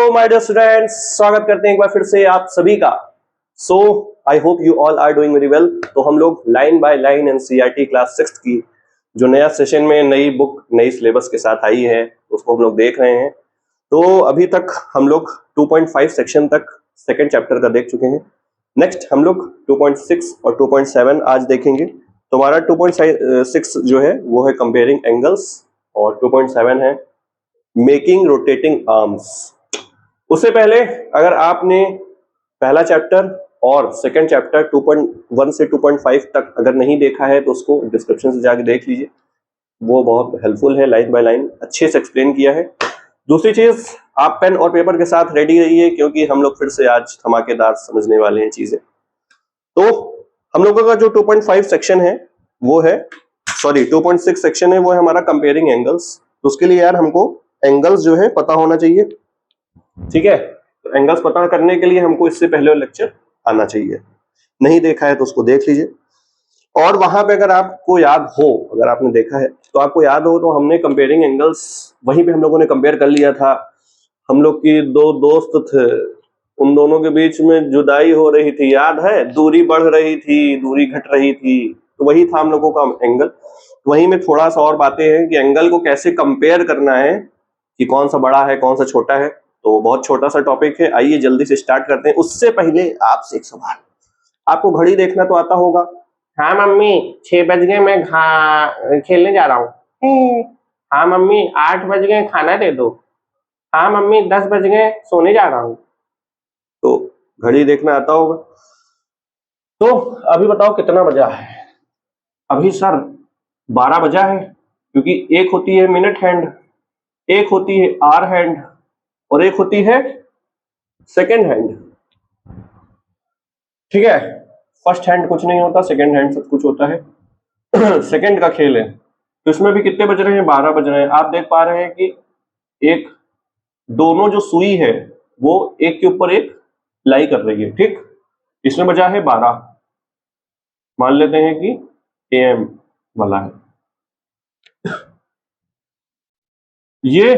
My dear students, स्वागत करते हैं एक बार फिर से आप सभी का। So I hope you all are doing very well. तो हम लोग line by line NCERT class 6 की जो नया सेशन में नई बुक नई सिलेबस के साथ आई है उसको हम लोग देख रहे हैं। तो अभी तक हम लोग 2.5 सेक्शन तक सेकेंड चैप्टर का देख चुके हैं। नेक्स्ट हम लोग 2.6 और 2.7 आज देखेंगे। तो हमारा 2.6 जो है वो है कंपेयरिंग एंगल्स और 2.7 है मेकिंग रोटेटिंग आर्म्स। उससे पहले अगर आपने पहला चैप्टर और सेकंड चैप्टर 2.1 से 2.5 तक अगर नहीं देखा है तो उसको डिस्क्रिप्शन से जाके देख लीजिए, वो बहुत हेल्पफुल है, लाइन बाय लाइन अच्छे से एक्सप्लेन किया है। दूसरी चीज, आप पेन और पेपर के साथ रेडी रहिए क्योंकि हम लोग फिर से आज धमाकेदार समझने वाले हैं चीजें। तो हम लोगों का जो 2.5 सेक्शन है वो है 2.6 सेक्शन है वो है हमारा कंपेयरिंग एंगल्स। तो उसके लिए यार हमको एंगल्स जो है पता होना चाहिए, ठीक है। तो एंगल्स पता करने के लिए हमको इससे पहले लेक्चर आना चाहिए, नहीं देखा है तो उसको देख लीजिए। और वहां पे अगर आपको याद हो, अगर आपने देखा है तो आपको याद हो तो हमने कंपेयरिंग एंगल्स वहीं पे हम लोगों ने कंपेयर कर लिया था। हम लोग की दो दोस्त थे, उन दोनों के बीच में जुदाई हो रही थी, याद है, दूरी बढ़ रही थी, दूरी घट रही थी, तो वही था हम लोगों का एंगल। वहीं में थोड़ा सा और बातें हैं कि एंगल को कैसे कंपेयर करना है, कि कौन सा बड़ा है कौन सा छोटा है। तो बहुत छोटा सा टॉपिक है, आइए जल्दी से स्टार्ट करते हैं। उससे पहले आपसे एक सवाल, आपको घड़ी देखना तो आता होगा। हाँ मम्मी 6 बज गए, मैं खेलने जा रहा हूँ। हाँ मम्मी 8 बज गए, खाना दे दो। हाँ मम्मी 10 बज गए, सोने जा रहा हूँ। तो घड़ी देखना आता होगा। तो अभी बताओ कितना बजा है? अभी सर 12 बजा है, क्योंकि एक होती है मिनट हैंड, एक होती है आवर हैंड और एक होती है सेकेंड हैंड, ठीक है। फर्स्ट हैंड कुछ नहीं होता, सेकेंड हैंड सब कुछ होता है। सेकेंड का खेल है। तो इसमें भी कितने बज रहे हैं? 12 बज रहे हैं। आप देख पा रहे हैं कि एक दोनों जो सुई है वो एक के ऊपर एक लाई कर रही है, ठीक। इसमें बजा है 12, मान लेते हैं कि एएम वाला है। ये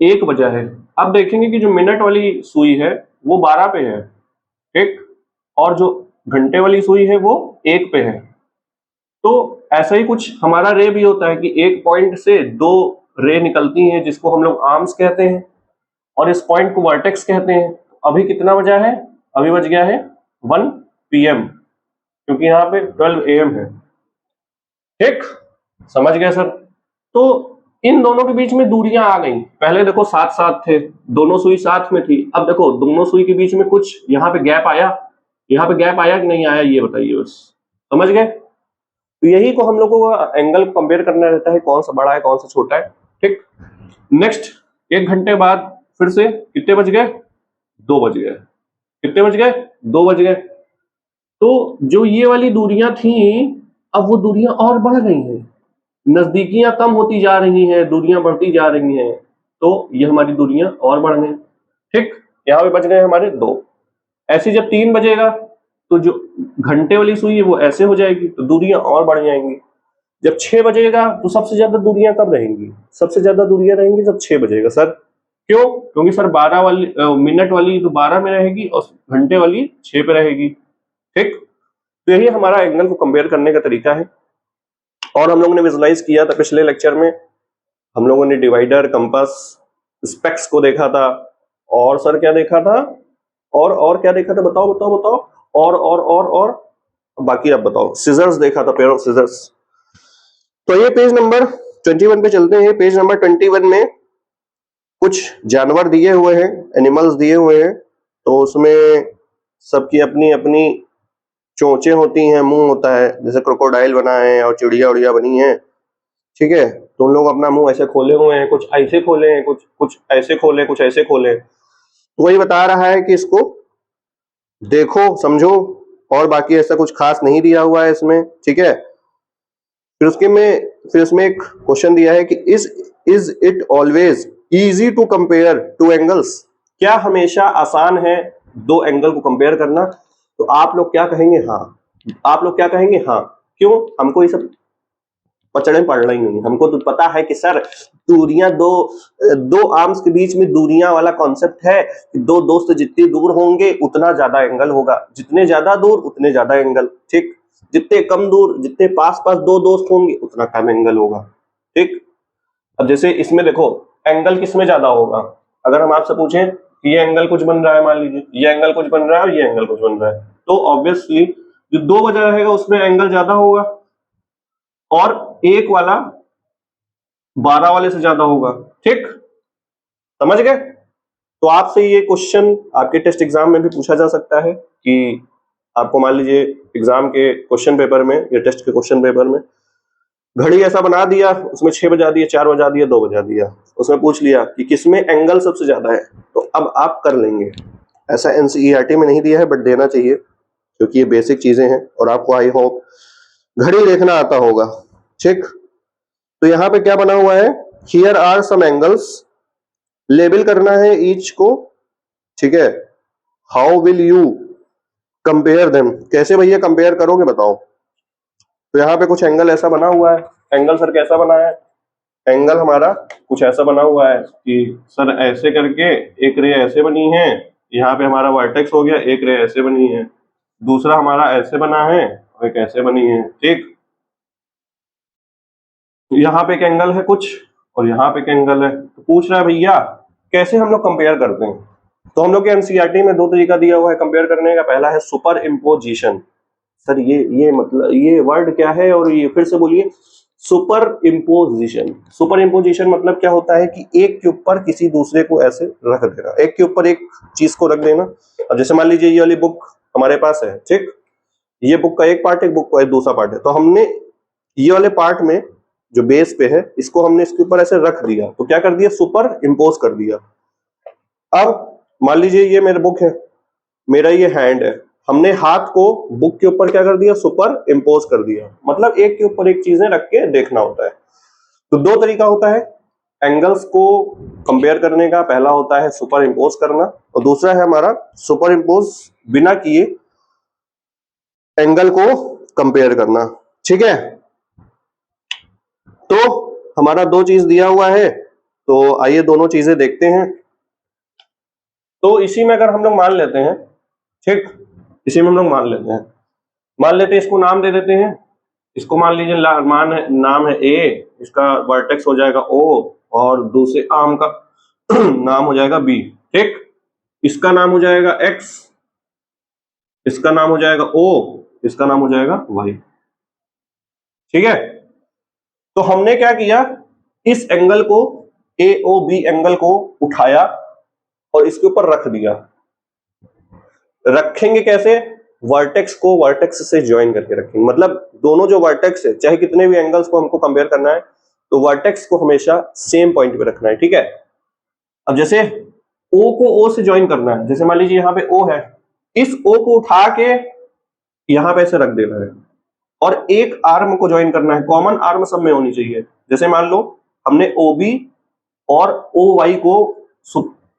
1 बजा है। अब देखेंगे कि जो मिनट वाली सुई है वो 12 पे है, ठीक, और जो घंटे वाली सुई है वो 1 पे है। तो ऐसा ही कुछ हमारा रे भी होता है कि एक पॉइंट से 2 रे निकलती हैं जिसको हम लोग आर्म्स कहते हैं, और इस पॉइंट को वर्टेक्स कहते हैं। अभी कितना बजा है? अभी बज गया है 1 PM, क्योंकि यहाँ पे 12 AM है, ठीक, समझ गए सर। तो इन दोनों के बीच में दूरियां आ गई। पहले देखो साथ साथ थे, दोनों सुई साथ में थी। अब देखो दोनों सुई के बीच में कुछ यहाँ पे गैप आया, यहाँ पे गैप आया कि नहीं आया, ये बताइए बस, समझ गए। तो यही को हम लोगों का एंगल कंपेयर करना रहता है, कौन सा बड़ा है कौन सा छोटा है, ठीक। नेक्स्ट 1 घंटे बाद फिर से कितने बज गए? 2 बज गए। कितने बज गए? 2 बज गए। तो जो ये वाली दूरियां थी अब वो दूरियां और बढ़ रही हैं, नजदीकियां कम होती जा रही हैं, दूरियां बढ़ती जा रही हैं। तो ये हमारी दूरियां और बढ़ गई, ठीक। यहाँ पे बज गए हमारे 2। ऐसे जब 3 बजेगा तो जो घंटे वाली सुई है वो ऐसे हो जाएगी, तो दूरियां और बढ़ जाएंगी। जब 6 बजेगा तो सबसे ज्यादा दूरियां कब रहेंगी? सबसे ज्यादा दूरियां रहेंगी जब 6 बजेगा। सर क्यों? क्योंकि सर 12 वाली मिनट वाली तो 12 में रहेगी और घंटे वाली 6 पे रहेगी, ठीक। तो यही हमारा एंगल को कंपेयर करने का तरीका है। और हम लोगों ने विजुलाइज किया था पिछले लेक्चर में, हम लोगों ने डिवाइडर, कंपास, स्पेक्स को देखा था, और सर क्या देखा था, और क्या देखा था? बताओ बताओ बताओ। और बाकी आप बताओ। सिजर्स देखा था, पेयर ऑफ सिजर्स। तो ये पेज नंबर 21 पे चलते हैं। पेज नंबर 21 में कुछ जानवर दिए हुए हैं, एनिमल्स दिए हुए हैं। तो उसमें सबकी अपनी अपनी चोंचें होती हैं, मुंह होता है, जैसे क्रोकोडाइल बना है और चिड़िया उड़िया बनी है, ठीक है। तो उन लोग अपना मुंह ऐसे खोले हुए हैं, कुछ ऐसे खोले हैं, कुछ ऐसे खोले, कुछ ऐसे खोले। तो वही बता रहा है कि इसको देखो समझो, और बाकी ऐसा कुछ खास नहीं दिया हुआ है इसमें, ठीक है। फिर उसमें एक क्वेश्चन दिया है कि is it always easy to compare two angles? क्या हमेशा आसान है 2 एंगल को कंपेयर करना? तो आप लोग क्या कहेंगे? हाँ। आप लोग क्या कहेंगे? हाँ। क्यों? हमको ये सब पचड़े पड़ रही नहीं। हमको तो पता है कि सर दूरियां दो आर्म्स के बीच में दूरियां वाला कॉन्सेप्ट है कि दो दोस्त जितनी दूर होंगे उतना ज्यादा एंगल होगा, जितने ज्यादा दूर उतने ज्यादा एंगल, ठीक। जितने कम दूर, जितने पास पास दो दोस्त होंगे उतना कम एंगल होगा, ठीक। अब जैसे इसमें देखो एंगल किसमें ज्यादा होगा, अगर हम आपसे पूछें कि ये एंगल कुछ बन रहा है, मान लीजिए ये एंगल कुछ बन रहा है और ये एंगल कुछ बन रहा है, तो ऑब्वियसली जो 2 वजह रहेगा उसमें एंगल ज्यादा होगा और 1 वाला 12 वाले से ज्यादा होगा, ठीक। समझ गए? तो आपसे ये क्वेश्चन आपके टेस्ट एग्जाम में भी पूछा जा सकता है कि आपको मान लीजिए एग्जाम के क्वेश्चन पेपर में या टेस्ट के क्वेश्चन पेपर में घड़ी ऐसा बना दिया, उसमें 6 बजा दिए, 4 बजा दिया, 2 बजा दिया, उसमें पूछ लिया कि किसमें एंगल सबसे ज्यादा है, तो अब आप कर लेंगे। ऐसा एनसीईआरटी में नहीं दिया है बट देना चाहिए क्योंकि ये बेसिक चीजें हैं और आपको आई होप घड़ी देखना आता होगा, ठीक। तो यहाँ पे क्या बना हुआ है, here are some angles, label करना है ईच को, ठीक है। How will you compare them, कैसे भैया कंपेयर करोगे बताओ। तो यहाँ पे कुछ एंगल ऐसा बना हुआ है, एंगल सर कैसा बना है, एंगल हमारा कुछ ऐसा बना हुआ है कि सर ऐसे करके एक रे ऐसे बनी है, यहाँ पे हमारा वर्टेक्स हो गया, एक रे ऐसे बनी है, दूसरा हमारा ऐसे बना है और एक ऐसे बनी है, ठीक। यहाँ पे एक एंगल है कुछ और यहाँ पे एक एंगल है, तो पूछ रहा है भैया कैसे हम लोग कंपेयर करते हैं। तो हम लोग के एनसीईआरटी में 2 तरीका दिया हुआ है कंपेयर करने का। पहला है सुपर इम्पोजिशन। सर ये मतलब ये वर्ड क्या है, और ये फिर से बोलिए। Super imposition. सुपर इम्पोजिशन मतलब क्या होता है कि एक के ऊपर किसी दूसरे को ऐसे रख देना, एक के ऊपर एक चीज को रख देना। अब जैसे मान लीजिए ये वाली बुक हमारे पास है, ठीक। ये बुक का एक पार्ट है, बुक का एक दूसरा पार्ट है, तो हमने ये वाले पार्ट में जो बेस पे है इसको हमने इसके ऊपर ऐसे रख दिया, तो क्या कर दिया, सुपर इम्पोज कर दिया। अब मान लीजिए ये मेरा बुक है, मेरा ये हैंड है, हमने हाथ को बुक के ऊपर क्या कर दिया, सुपर इम्पोज कर दिया। मतलब एक के ऊपर एक चीजें रख के देखना होता है। तो 2 तरीका होता है एंगल्स को कंपेयर करने का। पहला होता है सुपर इम्पोज करना और दूसरा है हमारा सुपर इम्पोज बिना किए एंगल को कंपेयर करना, ठीक है। तो हमारा 2 चीज दिया हुआ है, तो आइए दोनों चीजें देखते हैं। तो इसी में अगर हम लोग मान लेते हैं, ठीक, इसी में हम लोग मान लेते हैं, मान लेते हैं इसको नाम दे देते हैं। इसको मान लीजिए नाम है ए, इसका वर्टेक्स हो जाएगा ओ और दूसरे आर्म का नाम हो जाएगा बी, ठीक। इसका नाम हो जाएगा एक्स, इसका नाम हो जाएगा ओ, इसका नाम हो जाएगा वाई, ठीक है। तो हमने क्या किया, इस एंगल को AOB एंगल को उठाया और इसके ऊपर रख दिया। रखेंगे कैसे, वर्टेक्स को वर्टेक्स से ज्वाइन करके रखेंगे। मतलब दोनों जो वर्टेक्स है, चाहे कितने भी एंगल्स को हमको कंपेयर करना है, तो वर्टेक्स को हमेशा सेम पॉइंट पे रखना है, ठीक है। अब जैसे O को O से ज्वाइन करना है, जैसे मान लीजिए यहाँ पे O है, इस O को उठा के यहाँ पे ऐसे रख देना है और एक आर्म को ज्वाइन करना है। कॉमन आर्म सब में होनी चाहिए। जैसे मान लो हमने OB और OY को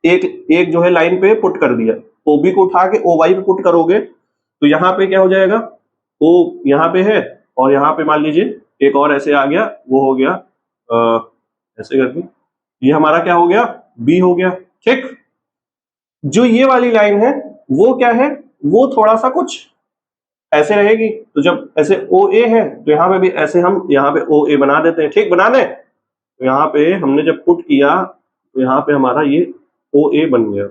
एक जो है लाइन पे पुट कर दिया, OB को उठा के OY पे पुट करोगे तो यहाँ पे क्या हो जाएगा, O यहाँ पे है और यहाँ पे मान लीजिए एक और ऐसे आ गया, वो हो गया ऐसे करके, ये हमारा क्या हो गया, B हो गया, ठीक। जो ये वाली लाइन है वो क्या है, वो थोड़ा सा कुछ ऐसे रहेगी। तो जब ऐसे OA है तो यहाँ पे भी ऐसे हम यहाँ पे OA बना देते हैं, ठीक। बना दें तो यहाँ पे हमने जब पुट किया तो यहाँ पे हमारा ये OA बन गया।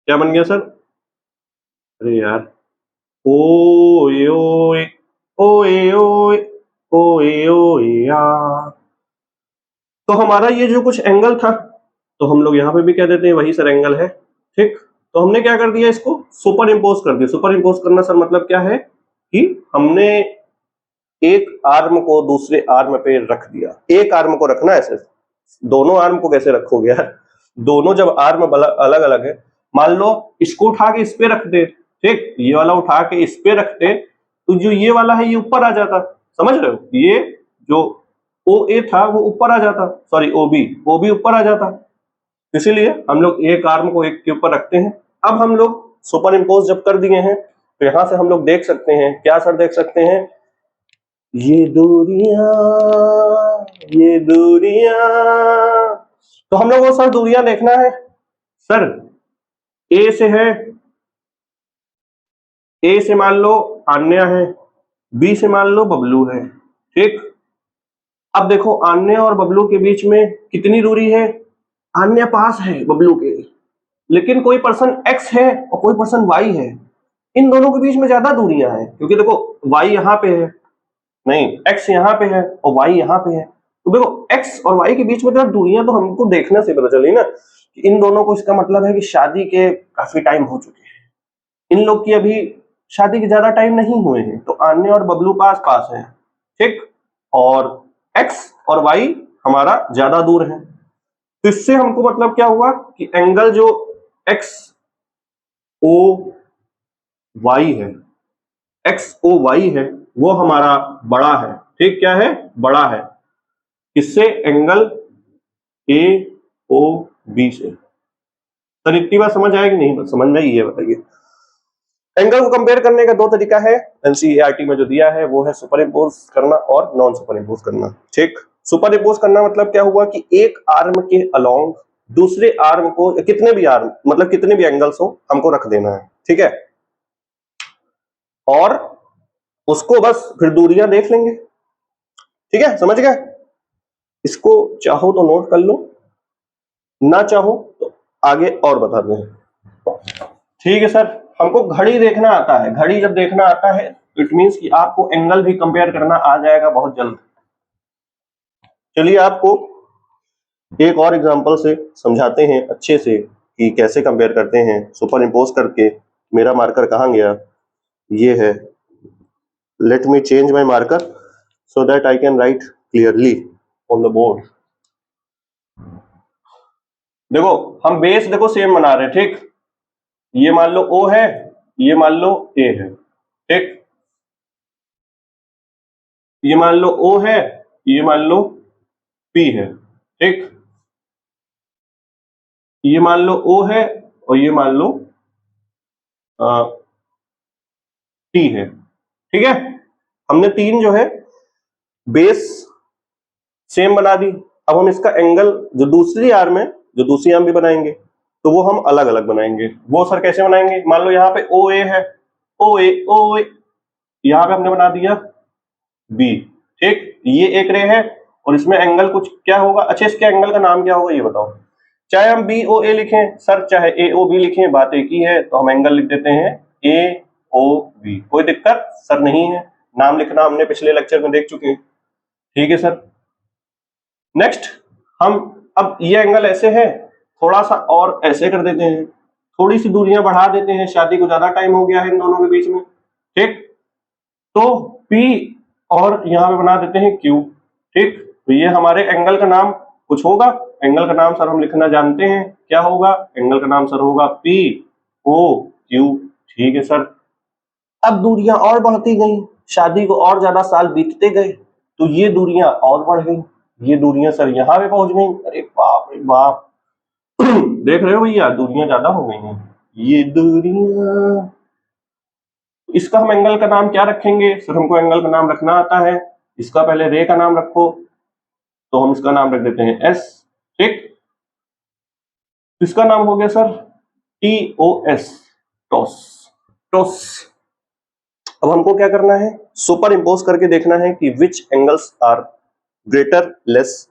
क्या बन गया सर, अरे यार, OA OA OA OA OA OA। तो हमारा ये जो कुछ एंगल था, तो हम लोग यहाँ पे भी कह देते हैं वही सर एंगल है, ठीक। तो हमने क्या कर दिया, इसको सुपर इम्पोज कर दिया। सुपर इम्पोज करना सर मतलब क्या है कि हमने एक आर्म को दूसरे आर्म पे रख दिया। एक आर्म को रखना ऐसे, दोनों आर्म को कैसे रखोगे यार, दोनों जब आर्म अलग अलग है, मान लो इसको उठा के इस पे रख दे, ठीक, ये वाला उठा के इस पे रखते तो जो ये वाला है ये ऊपर आ जाता, समझ रहे हो, ये जो OA था वो ऊपर आ जाता, सॉरी OB ऊपर आ जाता। इसीलिए हम लोग एक आर्म को एक के ऊपर रखते हैं। अब हम लोग सुपर इम्पोज जब कर दिए हैं तो यहां से हम लोग देख सकते हैं, क्या सर देख सकते हैं ये दूरियां, ये दूरियां। तो हम लोग को सर दूरियां देखना है। सर ए से है, ए से मान लो आन्या है, बी से मान लो बबलू है, ठीक। अब देखो आन्या और बबलू के बीच में कितनी दूरी है? आन्या पास है बबलू के, लेकिन कोई पर्सन एक्स है और कोई पर्सन वाई है। इन दोनों के बीच में ज्यादा दूरियां हैं, क्योंकि देखो वाई यहाँ पे है, नहीं एक्स यहाँ पे है और वाई यहाँ पे है। तो देखो एक्स और वाई के बीच में जो दूरियां, तो हमको देखने से पता चली ना कि इन दोनों को, इसका मतलब है कि शादी के काफी टाइम हो चुके हैं। इन लोग की अभी शादी के ज्यादा टाइम नहीं हुए हैं, तो आन्या और बबलू पास पास है, ठीक। और एक्स और वाई हमारा ज्यादा दूर है। तो इससे हमको मतलब क्या हुआ कि एंगल जो एक्स ओ वाई है, एक्स ओ वाई है, वो हमारा बड़ा है, ठीक। क्या है? बड़ा है। किससे? एंगल ए ओ बी से। सर इतनी बात समझ आएगी? नहीं बस समझ में ही है, बताइए। एंगल को कंपेयर करने का दो तरीका है, एनसीईआरटी में जो दिया है वो है सुपर इम्पोज करना और नॉन सुपर इम्पोज करना, ठीक। सुपर इम्पोज करना मतलब क्या हुआ कि एक आर्म के अलोंग दूसरे आर्म को, कितने भी आर्म मतलब कितने भी एंगल्स हो, हमको रख देना है, ठीक है। और उसको बस फिर दूरियां देख लेंगे, ठीक है, समझ गए। इसको चाहो तो नोट कर लो, ना चाहो तो आगे और बता दें, ठीक है सर। हमको घड़ी देखना आता है, घड़ी जब देखना आता है इट मींस कि आपको एंगल भी कंपेयर करना आ जाएगा बहुत जल्द। चलिए आपको एक और एग्जांपल से समझाते हैं अच्छे से कि कैसे कंपेयर करते हैं सुपर इम्पोज करके। मेरा मार्कर कहाँ गया? ये है। Let me change my marker so that I can write clearly on the board. देखो हम बेस देखो सेम बना रहे हैं, ठीक। ये मान लो O है, ये मान लो A है, ठीक। ये मान लो O है, ये मान लो P है, ठीक। ये मान लो O है और ये मान लो T है, ठीक है। हमने तीन जो है बेस सेम बना दी। अब हम इसका एंगल जो दूसरी आर्म है, जो दूसरी आर्म भी बनाएंगे, तो वो हम अलग अलग बनाएंगे। वो सर कैसे बनाएंगे? मान लो यहाँ पे OA है, OA यहाँ पे हमने बना दिया B, ठीक। ये एक रे है और इसमें एंगल कुछ क्या होगा? अच्छा इसके एंगल का नाम क्या होगा ये बताओ। चाहे हम BOA लिखें सर, चाहे AOB लिखें, बात एक ही है, तो हम एंगल लिख देते हैं AOB। कोई दिक्कत सर नहीं है, नाम लिखना हमने पिछले लेक्चर में देख चुके हैं, ठीक है सर। नेक्स्ट हम अब ये एंगल ऐसे है, थोड़ा सा और ऐसे कर देते हैं, थोड़ी सी दूरियां बढ़ा देते हैं, शादी को ज्यादा टाइम हो गया है इन दोनों के बीच में, ठीक। तो P और यहां पे बना देते हैं Q, ठीक। तो ये हमारे एंगल का नाम कुछ होगा, एंगल का नाम सर हम लिखना जानते हैं, क्या होगा? एंगल का नाम सर होगा POQ, ठीक है सर। अब दूरियां और बढ़ती गई, शादी को और ज्यादा साल बीतते गए, तो ये दूरियां और बढ़ गई, ये दूरियां सर यहाँ पे पहुंच गई। अरे बाप रे बाप देख रहे हो भैया, दूरियां ज्यादा हो गई हैं, ये दूरियां। इसका हम एंगल का नाम क्या रखेंगे? सर हमको एंगल का नाम रखना आता है, इसका पहले रे का नाम रखो, तो हम इसका नाम रख देते हैं S, ठीक। इसका नाम हो गया सर TOS, टॉस, टॉस। अब हमको क्या करना है? सुपर इम्पोज करके देखना है कि विच एंगल्स आर ग्रेटर लेस,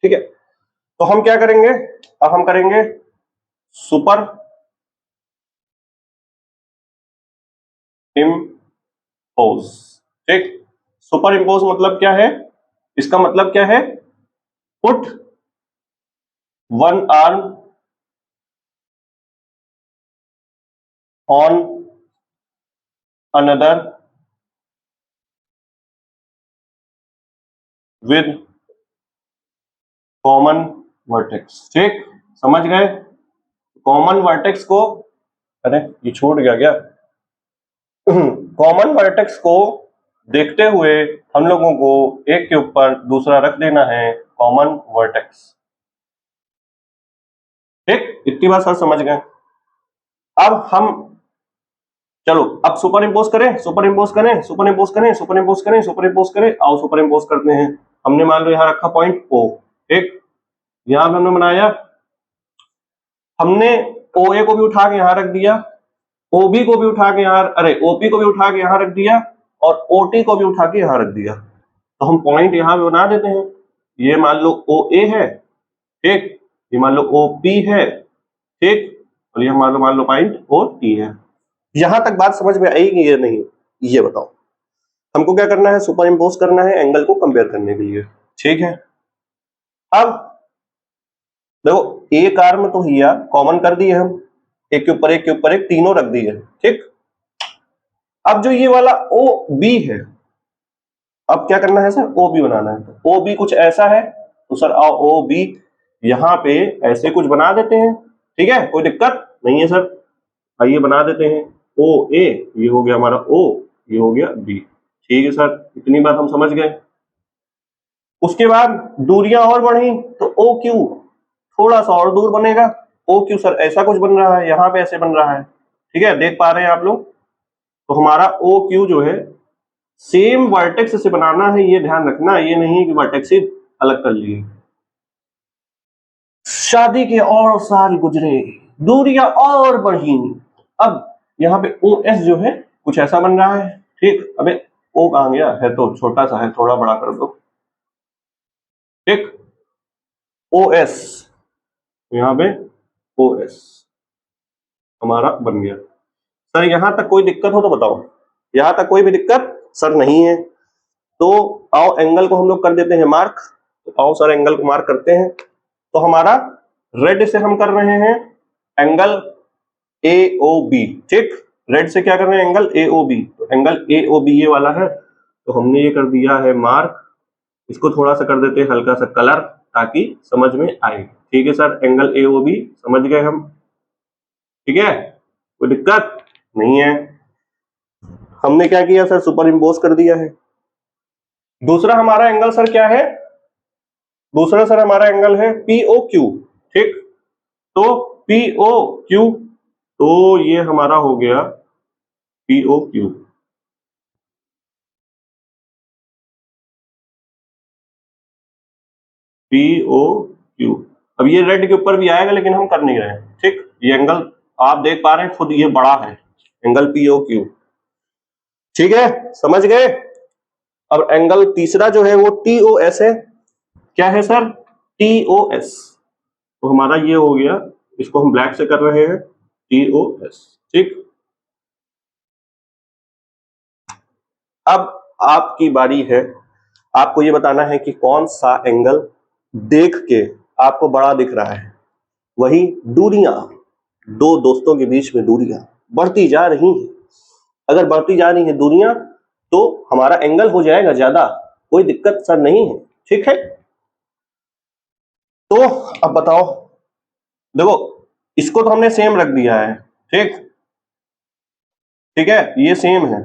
ठीक है। तो हम क्या करेंगे? अब हम करेंगे सुपर इम्पोज, ठीक। सुपर इम्पोज मतलब क्या है? इसका मतलब क्या है? Put one arm on another with common vertex, ठीक। समझ गए? कॉमन वर्टेक्स को, अरे ये छूट गया क्या? कॉमन वर्टेक्स को देखते हुए हम लोगों को एक के ऊपर दूसरा रख देना है कॉमन वर्टेक्स, ठीक। इतनी बात सर समझ गए। अब हम चलो अब सुपर इम्पोज करें, सुपर इम्पोज करें, सुपर इम्पोज करें, सुपर इम्पोज करें, सुपर इम्पोज करें। आओ सुपर इम्पोज करते हैं। हमने मान लो यहाँ रखा पॉइंट ओ, ठीक, यहां पे हमने बनाया, हमने ओ ए को भी उठा के यहां रख दिया, ओबी को भी उठा के यहां, अरे ओपी को भी उठा के यहां रख दिया, और ओटी को भी उठा के यहां रख दिया। तो हम पॉइंट यहां पे बना देते हैं। ये मान लो ओ ए है, ठीक, ये मान लो ओ पी है, ठीक, और ये मान लो पॉइंट ओ टी है। यहां तक बात समझ में आएगी या नहीं, ये बताओ। हमको क्या करना है, सुपर इम्पोज करना है एंगल को कंपेयर करने के लिए, ठीक है। अब देखो एक आर्म तो हिया कॉमन कर दिए हम, एक के ऊपर एक के ऊपर एक, तीनों रख दिए, ठीक। अब जो ये वाला ओ बी है, अब क्या करना है सर, ओ बी बनाना है। तो ओ बी कुछ ऐसा है, तो सर आओ ओ बी यहां पे ऐसे कुछ बना देते हैं, ठीक है, कोई दिक्कत नहीं है सर। आइए बना देते हैं, ओ ए, ये हो गया हमारा ओ, ये हो गया बी, ठीक है सर, इतनी बात हम समझ गए। उसके बाद दूरियां और बढ़ी, तो ओ क्यू थोड़ा सा और दूर बनेगा। ओ क्यू सर ऐसा कुछ बन रहा है, यहाँ पे ऐसे बन रहा है, ठीक है, देख पा रहे हैं आप लोग। तो हमारा ओ क्यू जो है सेम वर्टेक्स से बनाना है, ये ध्यान रखना, ये नहीं कि वर्टेक्स ही अलग कर लिए। शादी के और साल गुजरे, दूरियां और बढ़ी, अब यहाँ पे ओ एस जो है कुछ ऐसा बन रहा है, ठीक। अबे ओ कहां गया है, तो छोटा सा है, थोड़ा बड़ा कर दो, ठीक। ओ एस, यहाँ पे ओ एस हमारा बन गया। सर यहां तक कोई दिक्कत हो तो बताओ, यहां तक कोई भी दिक्कत सर नहीं है। तो आओ एंगल को हम लोग कर देते हैं मार्क। तो आओ सर एंगल को मार्क करते हैं। तो हमारा रेड से हम कर रहे हैं एंगल ए ओ बी, ठीक, रेड से क्या कर रहे हैं, एंगल ए ओ बी। तो एंगल ए ओ बी ये वाला है, तो हमने ये कर दिया है मार्क। इसको थोड़ा सा कर देते हैं हल्का सा कलर, ताकि समझ में आए, ठीक है sir. Angle A O B समझ गए हम, ठीक है, कोई दिक्कत नहीं है। हमने क्या किया सर, सुपर इम्पोज कर दिया है। दूसरा हमारा एंगल सर क्या है, दूसरा सर हमारा एंगल है पीओ क्यू, ठीक। तो पीओ क्यू, तो ये हमारा हो गया पीओ क्यू, पीओ क्यू। अब ये रेड के ऊपर भी आएगा, लेकिन हम कर नहीं रहे हैं, ठीक। ये एंगल आप देख पा रहे हैं खुद, ये बड़ा है एंगल पीओ क्यू, ठीक है, समझ गए। अब एंगल तीसरा जो है वो टीओ एस है। क्या है सर, टीओ एस। तो हमारा ये हो गया, इसको हम ब्लैक से कर रहे हैं, टीओ एस, ठीक। अब आपकी बारी है, आपको ये बताना है कि कौन सा एंगल देख के आपको बड़ा दिख रहा है। वही दूरियां, दो दोस्तों के बीच में दूरियां बढ़ती जा रही हैं। अगर बढ़ती जा रही हैं दूरियां, तो हमारा एंगल हो जाएगा ज्यादा, कोई दिक्कत सर नहीं है, ठीक है। तो अब बताओ, देखो इसको तो हमने सेम रख दिया है, ठीक, ठीक है, ये सेम है।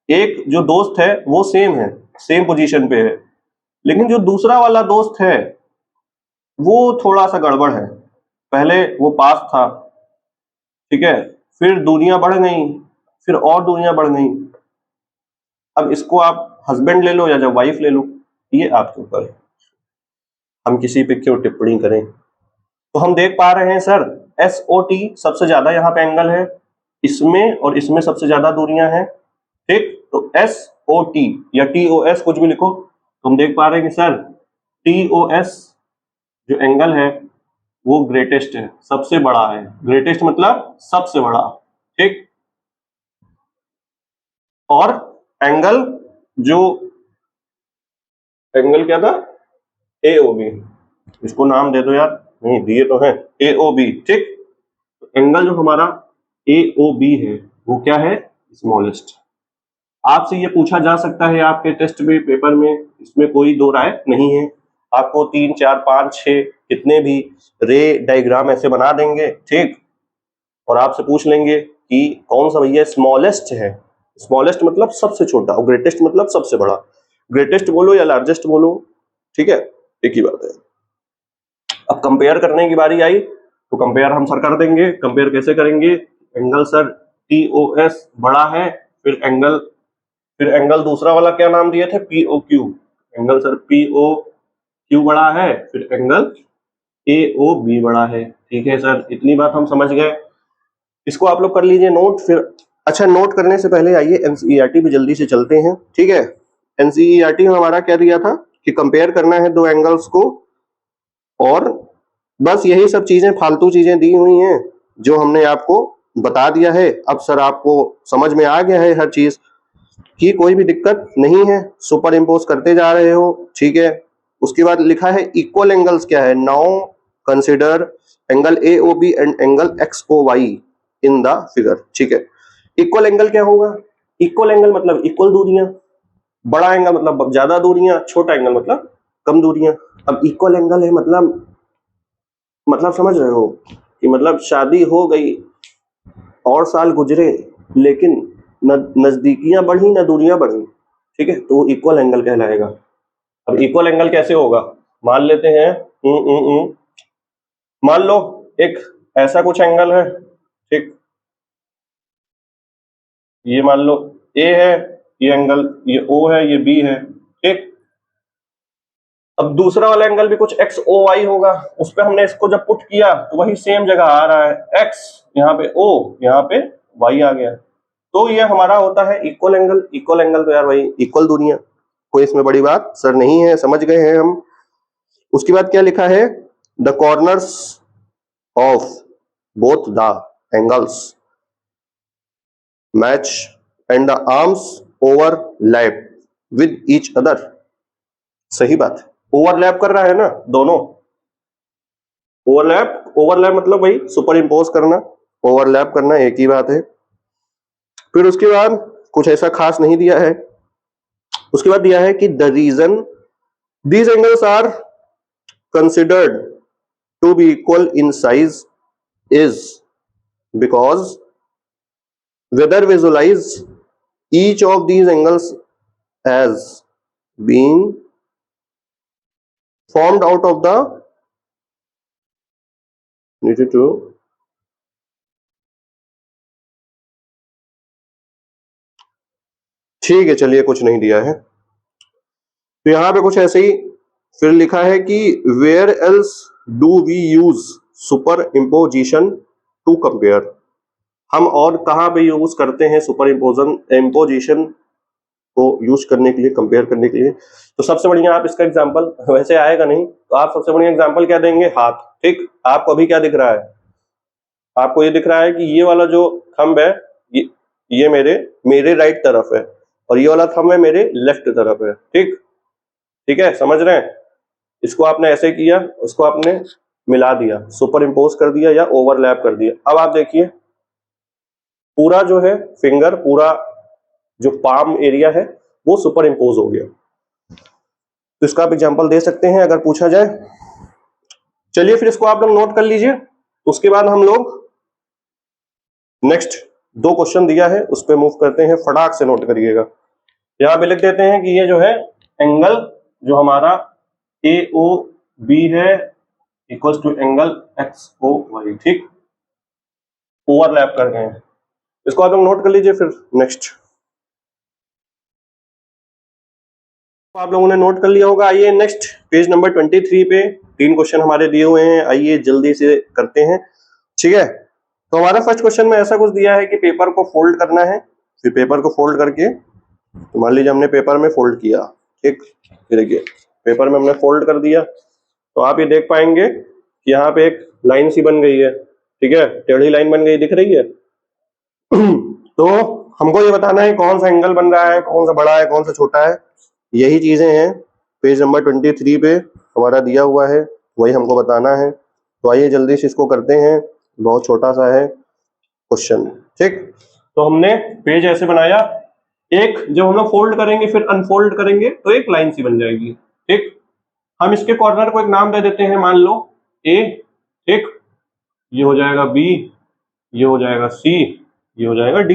एक जो दोस्त है वो सेम है, सेम पोजीशन पे है, लेकिन जो दूसरा वाला दोस्त है वो थोड़ा सा गड़बड़ है। पहले वो पास था, ठीक है, फिर दूरियां बढ़ गई, फिर और दूरियां बढ़ गई। अब इसको आप हस्बैंड ले लो या जब वाइफ ले लो, ये आपके ऊपर है, हम किसी पे क्यों टिप्पणी करें। तो हम देख पा रहे हैं सर एस ओ टी सबसे ज्यादा यहाँ पे एंगल है, इसमें और इसमें सबसे ज्यादा दूरियां हैं, ठीक। तो एस ओ टी या टी ओ एस कुछ भी लिखो, तो हम देख पा रहे हैं कि सर टी ओ एस जो एंगल है वो ग्रेटेस्ट है, सबसे बड़ा है। ग्रेटेस्ट मतलब सबसे बड़ा, ठीक। और एंगल जो एंगल क्या था, ए ओ बी, इसको नाम दे दो यार, नहीं दिए तो है, ए ओ बी, ठीक। एंगल जो हमारा ए ओ बी है वो क्या है, स्मॉलेस्ट। आपसे ये पूछा जा सकता है आपके टेस्ट में, पेपर में, इसमें कोई दो राय नहीं है। आपको 3 4 5 6 कितने भी रे डायग्राम ऐसे बना देंगे, ठीक, और आपसे पूछ लेंगे कि कौन सा भैया स्मॉलेस्ट है। स्मॉलेस्ट मतलब सबसे छोटा, और ग्रेटेस्ट मतलब सबसे बड़ा। ग्रेटेस्ट बोलो या लार्जेस्ट बोलो, ठीक है, एक ही बात है। अब कंपेयर करने की बारी आई, तो कंपेयर हम सर कर देंगे। कंपेयर कैसे करेंगे, एंगल सर TOS बड़ा है, फिर एंगल दूसरा वाला क्या नाम दिए थे, POQ, एंगल सर POQ बड़ा है, फिर एंगल AOB बड़ा है। ठीक है सर, इतनी बात हम समझ गए। इसको आप लोग कर लीजिए नोट। फिर अच्छा, नोट करने से पहले आइए एनसीईआरटी भी जल्दी से चलते हैं। ठीक है, एनसीईआरटी में हमारा क्या दिया था कि कंपेयर करना है दो एंगल्स को, और बस यही सब चीजें, फालतू चीजें दी हुई हैं जो हमने आपको बता दिया है। अब सर आपको समझ में आ गया है हर चीज की, कोई भी दिक्कत नहीं है, सुपर इम्पोज करते जा रहे हो। ठीक है, उसके बाद लिखा है इक्वल एंगल्स क्या है, now consider angle AOB and angle XOY in the figure. ठीक है, इक्वल एंगल क्या होगा, इक्वल एंगल मतलब इक्वल दूरियां, बड़ा एंगल मतलब ज्यादा दूरियां, छोटा एंगल मतलब कम दूरियां। अब इक्वल एंगल है मतलब समझ रहे हो कि मतलब शादी हो गई और साल गुजरे लेकिन न नजदीकियां बढ़ी न दूरियां बढ़ी, ठीक है, तो इक्वल एंगल कहलाएगा। अब इक्वल एंगल कैसे होगा, मान लेते हैं मान लो एक ऐसा कुछ एंगल है, ठीक, ये मान लो A है, ये एंगल, ये O है, ये B है, ठीक। अब दूसरा वाला एंगल भी कुछ XOY होगा, उस पर हमने इसको जब पुट किया तो वही सेम जगह आ रहा है, X यहाँ पे O, यहाँ पे Y आ गया, तो ये हमारा होता है इक्वल एंगल। इक्वल एंगल तो यार भाई इक्वल दूरियां, कोई इसमें बड़ी बात सर नहीं है, समझ गए हैं हम। उसके बाद क्या लिखा है, the corners of both the angles match and the arms overlap with each other. सही बात है, ओवरलैप कर रहा है ना दोनों, ओवरलैप मतलब भाई सुपर इम्पोज करना, ओवरलैप करना एक ही बात है। फिर उसके बाद कुछ ऐसा खास नहीं दिया है, उसके बाद दिया है कि the reason these angles are considered to be equal in size is because whether visualize each of these angles as being formed out of the needed to ठीक है, चलिए कुछ नहीं दिया है, तो यहां पे कुछ ऐसे ही फिर लिखा है कि where else do we use superimposition to compare, हम और कहां पे यूज करते हैं सुपर इम्पोजिशन को यूज करने के लिए, कंपेयर करने के लिए। तो सबसे बढ़िया आप इसका एग्जांपल, वैसे आएगा नहीं तो आप सबसे बढ़िया एग्जांपल क्या देंगे, हाथ, ठीक। आपको अभी क्या दिख रहा है, आपको ये दिख रहा है कि ये वाला जो थंब है ये मेरे राइट तरफ है और ये वाला थंब है मेरे लेफ्ट तरफ है, ठीक, ठीक है, समझ रहे हैं। इसको आपने ऐसे किया, उसको आपने मिला दिया, सुपर इम्पोज कर दिया या ओवरलैप कर दिया। अब आप देखिए पूरा जो है फिंगर, पूरा जो पाम एरिया है वो सुपर इम्पोज हो गया। तो इसका आप एग्जांपल दे सकते हैं अगर पूछा जाए। चलिए फिर इसको आप लोग नोट कर लीजिए, उसके बाद हम लोग नेक्स्ट दो क्वेश्चन दिया है उस पर मूव करते हैं, फटाक से नोट करिएगा। यहां पे लिख देते हैं कि ये जो है एंगल जो हमारा AOB है इक्वल्स टू एंगल XOY, ठीक, ओवरलैप कर गए हैं, इसको आप लोग नोट कर लीजिए। फिर नेक्स्ट आप लोगों ने नोट कर लिया होगा। आइए नेक्स्ट पेज नंबर 23 पे 3 क्वेश्चन हमारे दिए हुए हैं, आइए जल्दी से करते हैं, ठीक है। तो हमारा फर्स्ट क्वेश्चन में ऐसा कुछ दिया है कि पेपर को फोल्ड करना है, फिर पेपर को फोल्ड करके, तो मान लीजिए हमने पेपर में फोल्ड किया, ठीक, देखिए पेपर में हमने फोल्ड कर दिया, तो आप ये देख पाएंगे कि यहाँ पे एक लाइन सी बन गई है, ठीक है, टेढ़ी लाइन बन गई, दिख रही है। तो हमको ये बताना है कौन सा एंगल बन रहा है, कौन सा बड़ा है कौन सा छोटा है, यही चीजें हैं पेज नंबर 23 पे हमारा दिया हुआ है, वही हमको बताना है। तो आइए जल्दी से इसको करते हैं, बहुत छोटा सा है क्वेश्चन, ठीक। तो हमने पेज ऐसे बनाया, एक जब हम लोग फोल्ड करेंगे फिर अनफोल्ड करेंगे तो एक लाइन सी बन जाएगी, ठीक। हम इसके कॉर्नर को एक नाम दे देते हैं, मान लो A, ठीक, ये हो जाएगा B, ये हो जाएगा C, ये हो जाएगा D,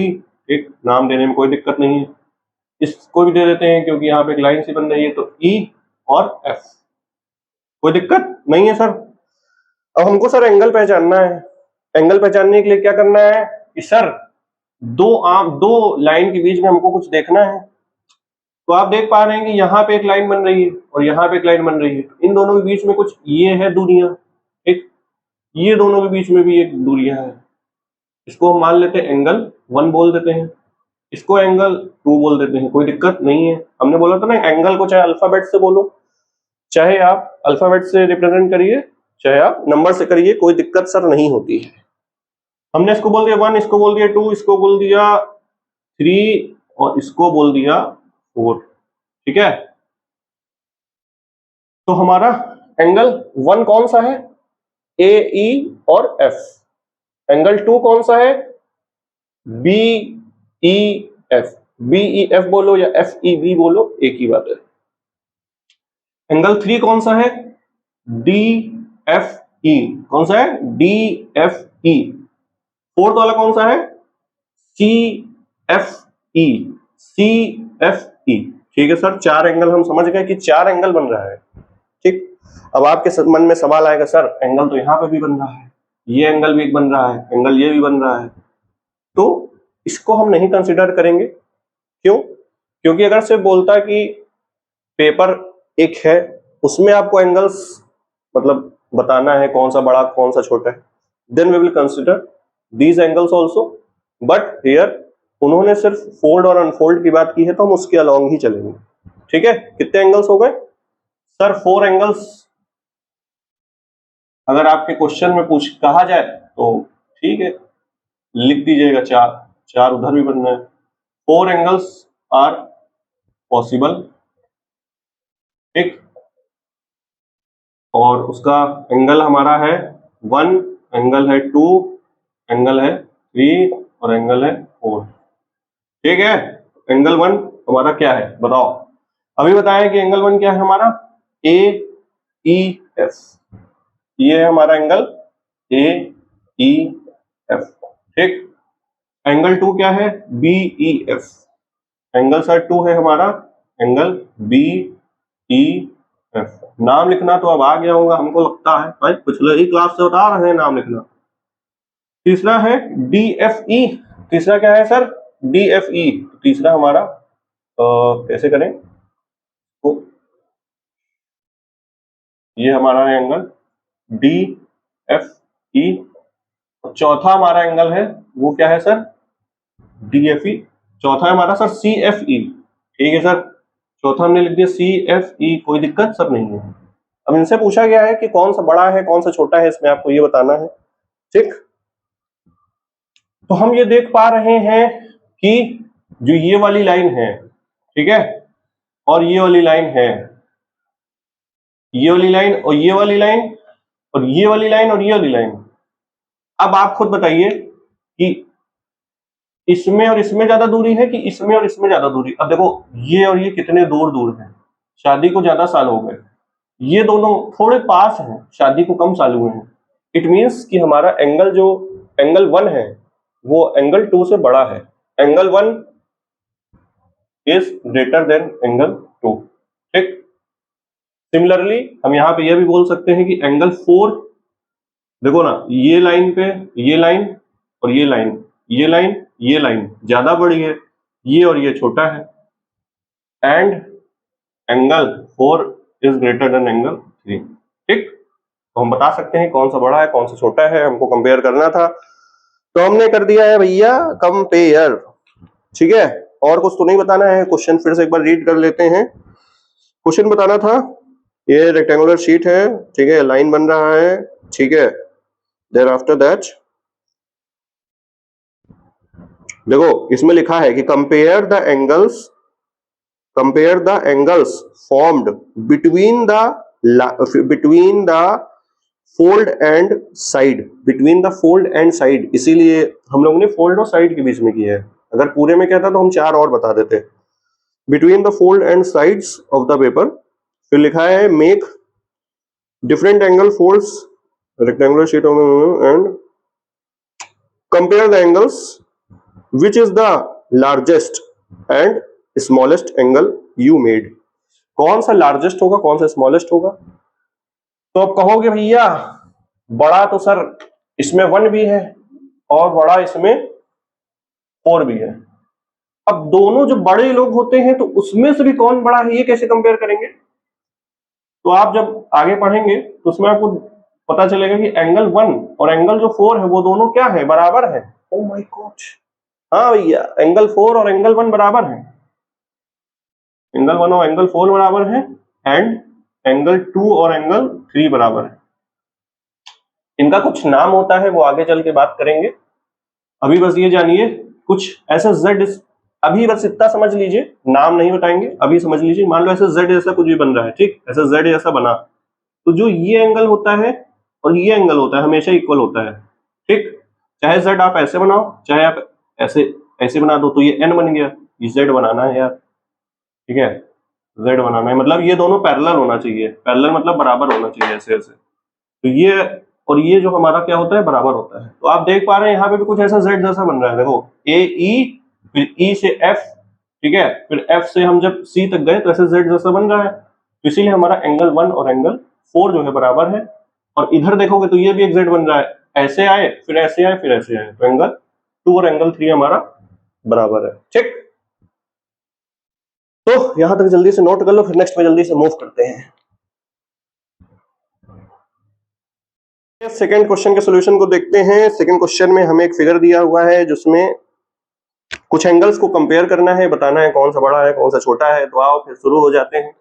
ठीक, नाम देने में कोई दिक्कत नहीं है। इसको भी दे देते हैं क्योंकि यहाँ पे एक लाइन सी बन रही है, तो E और F, कोई दिक्कत नहीं है सर। अब हमको सर एंगल पहचानना है, एंगल पहचानने के लिए क्या करना है कि सर दो लाइन के बीच में हमको कुछ देखना है, तो आप देख पा रहे हैं कि यहाँ पे एक लाइन बन रही है और यहाँ पे एक लाइन बन रही है, इन दोनों के बीच में कुछ ये है दूरियां, एक ये दोनों के बीच में भी एक दूरियां है, इसको हम मान लेते हैं एंगल 1 बोल देते हैं, इसको एंगल 2 बोल देते हैं, कोई दिक्कत नहीं है। हमने बोला था ना एंगल को चाहे अल्फाबेट से बोलो, चाहे आप अल्फाबेट से रिप्रेजेंट करिए, चाहे आप नंबर से करिए, कोई दिक्कत सर नहीं होती है। हमने इसको बोल दिया 1, इसको बोल दिया 2, इसको बोल दिया 3 और इसको बोल दिया 4, ठीक है। तो हमारा एंगल 1 कौन सा है, ए ई और एफ। एंगल 2 कौन सा है, B E F. B E F बोलो या एफ ई बी बोलो, एक ही बात है। एंगल 3 कौन सा है, डी एफ ई। कौन सा है, डी एफ ई। फोर्थ वाला कौन सा है, C F E. C F E, ठीक है सर। 4 एंगल हम समझ गए कि 4 एंगल बन रहा है, ठीक। अब आपके मन में सवाल आएगा, सर एंगल तो यहां पे भी बन रहा है, ये एंगल भी बन रहा है, एंगल ये भी बन रहा है, तो इसको हम नहीं कंसिडर करेंगे। क्यों, क्योंकि अगर सिर्फ बोलता कि पेपर एक है, उसमें आपको एंगल्स मतलब बताना है कौन सा बड़ा कौन सा छोटा है, then we will consider these angles also. But here उन्होंने सिर्फ फोल्ड और अनफोल्ड की बात की है, तो हम उसके अलॉन्ग ही चलेंगे, ठीक है। कितने एंगल्स हो गए सर, 4 एंगल्स। अगर आपके क्वेश्चन में कहा जाए तो ठीक है, लिख दीजिएगा 4 उधर भी बनना है। 4 एंगल्स आर पॉसिबल, ठीक। और उसका एंगल हमारा है 1, एंगल है 2, एंगल है 3 और एंगल है 4, ठीक है। एंगल 1 हमारा क्या है बताओ, अभी बताया कि एंगल 1 क्या है हमारा, ए ई एफ। ये है हमारा एंगल ए ई एफ, ठीक। एंगल 2 क्या है, B E F. Angle sir 2 है हमारा एंगल बी ई एफ। नाम लिखना तो अब आ गया होगा हमको लगता है, भाई पिछले ही क्लास से बता रहे हैं नाम लिखना। तीसरा है डी एफ ई। तीसरा क्या है सर, डी एफ ई। तीसरा हमारा कैसे करें, तो ये हमारा है एंगल डी एफ ई। चौथा हमारा एंगल है वो क्या है सर, डी एफ ई। चौथा है हमारा सर सी एफ ई, ठीक है सर। चौथा हमने लिख दिया सी एफ ई, कोई दिक्कत सर नहीं है। अब इनसे पूछा गया है कि कौन सा बड़ा है कौन सा छोटा है, इसमें आपको ये बताना है, ठीक। तो हम ये देख पा रहे हैं कि जो ये वाली लाइन है, ठीक है, और ये वाली लाइन है, ये वाली लाइन और ये वाली लाइन और ये वाली लाइन और ये वाली लाइन। अब आप खुद बताइए कि इसमें और इसमें ज्यादा दूरी है कि इसमें और इसमें ज्यादा दूरी। अब देखो ये और ये कितने दूर दूर हैं, शादी को ज्यादा साल हो गए, ये दोनों थोड़े पास हैं, शादी को कम साल हुए हैं। इट मीन्स कि हमारा एंगल जो एंगल 1 है वो एंगल 2 से बड़ा है। Angle 1 is greater than angle 2, ठीक। सिमिलरली हम यहाँ पे ये भी बोल सकते हैं कि एंगल 4, देखो ना ये लाइन पे ये लाइन और ये लाइन, ये लाइन ये लाइन ज्यादा बड़ी है, ये और ये छोटा है, and angle 4 is greater than angle 3, ठीक। तो हम बता सकते हैं कौन सा बड़ा है कौन सा छोटा है, हमको कंपेयर करना था, तो हमने कर दिया है भैया कंपेयर, ठीक है। और कुछ तो नहीं बताना है, क्वेश्चन फिर से एक बार रीड कर लेते हैं। क्वेश्चन बताना था, ये रेक्टेंगुलर शीट है, ठीक है, लाइन बन रहा है, ठीक है। देयर आफ्टर दैट देखो इसमें लिखा है कि compare the angles formed between the fold and side, between the fold and side, इसीलिए हम लोग ने फोल्ड और साइड के बीच में किया है। अगर पूरे में कहता तो हम 4 और बता देते। Between the fold and sides of the paper, फिर लिखा है make different angle folds rectangular sheet and compare the angles which is the largest and smallest angle you made। कौन सा लार्जेस्ट होगा कौन सा स्मॉलेस्ट होगा, तो आप कहोगे भैया बड़ा तो सर इसमें 1 भी है और बड़ा इसमें 4 भी है। अब दोनों जो बड़े लोग होते हैं तो उसमें से भी कौन बड़ा है ये कैसे कंपेयर करेंगे? तो आप जब आगे पढ़ेंगे तो उसमें आपको पता चलेगा कि एंगल 1 और एंगल जो 4 है वो दोनों क्या है, बराबर है। ओ माय गॉड, हाँ भैया, एंगल 4 और एंगल 1 बराबर है। एंगल 1 और एंगल 4 बराबर है एंड एंगल 2 और एंगल 3 बराबर है। इनका कुछ नाम होता है, वो आगे चल के बात करेंगे। अभी बस ये जानिए कुछ ऐसा z, अभी बस इतना समझ लीजिए, नाम नहीं बताएंगे, अभी समझ लीजिए। मान लो ऐसा z जैसा कुछ भी बन रहा है, ठीक, ऐसा z जैसा बना, तो जो ये एंगल होता है और ये एंगल होता है हमेशा इक्वल होता है, ठीक। चाहे z आप ऐसे बनाओ, चाहे आप ऐसे ऐसे बना दो, तो ये n बन गया, ये z बनाना है यार, ठीक है, z बनाना है, मतलब ये दोनों पैरेलल होना चाहिए। पैरेलल मतलब बराबर होना चाहिए, ऐसे ऐसे। तो ये और ये जो हमारा क्या होता है, बराबर होता है। तो आप देख पा रहे हैं यहाँ पे भी कुछ ऐसा z जैसा बन रहा है, देखो ए ई, फिर ई से f, ठीक है, फिर f से हम जब c तक गए तो ऐसे z जैसा बन रहा है। तो इसीलिए हमारा एंगल 1 और एंगल 4 जो है बराबर है। और इधर देखोगे तो ये भी एक z बन रहा है, ऐसे आए फिर ऐसे आए फिर ऐसे आए, तो एंगल 2 और एंगल 3 हमारा बराबर है, ठीक। तो यहां तक जल्दी से नोट कर लो, फिर नेक्स्ट में जल्दी से मूव करते हैं। सेकंड क्वेश्चन के सॉल्यूशन को देखते हैं। सेकंड क्वेश्चन में हमें एक फिगर दिया हुआ है जिसमें कुछ एंगल्स को कंपेयर करना है, बताना है कौन सा बड़ा है कौन सा छोटा है। तो आओ फिर शुरू हो जाते हैं।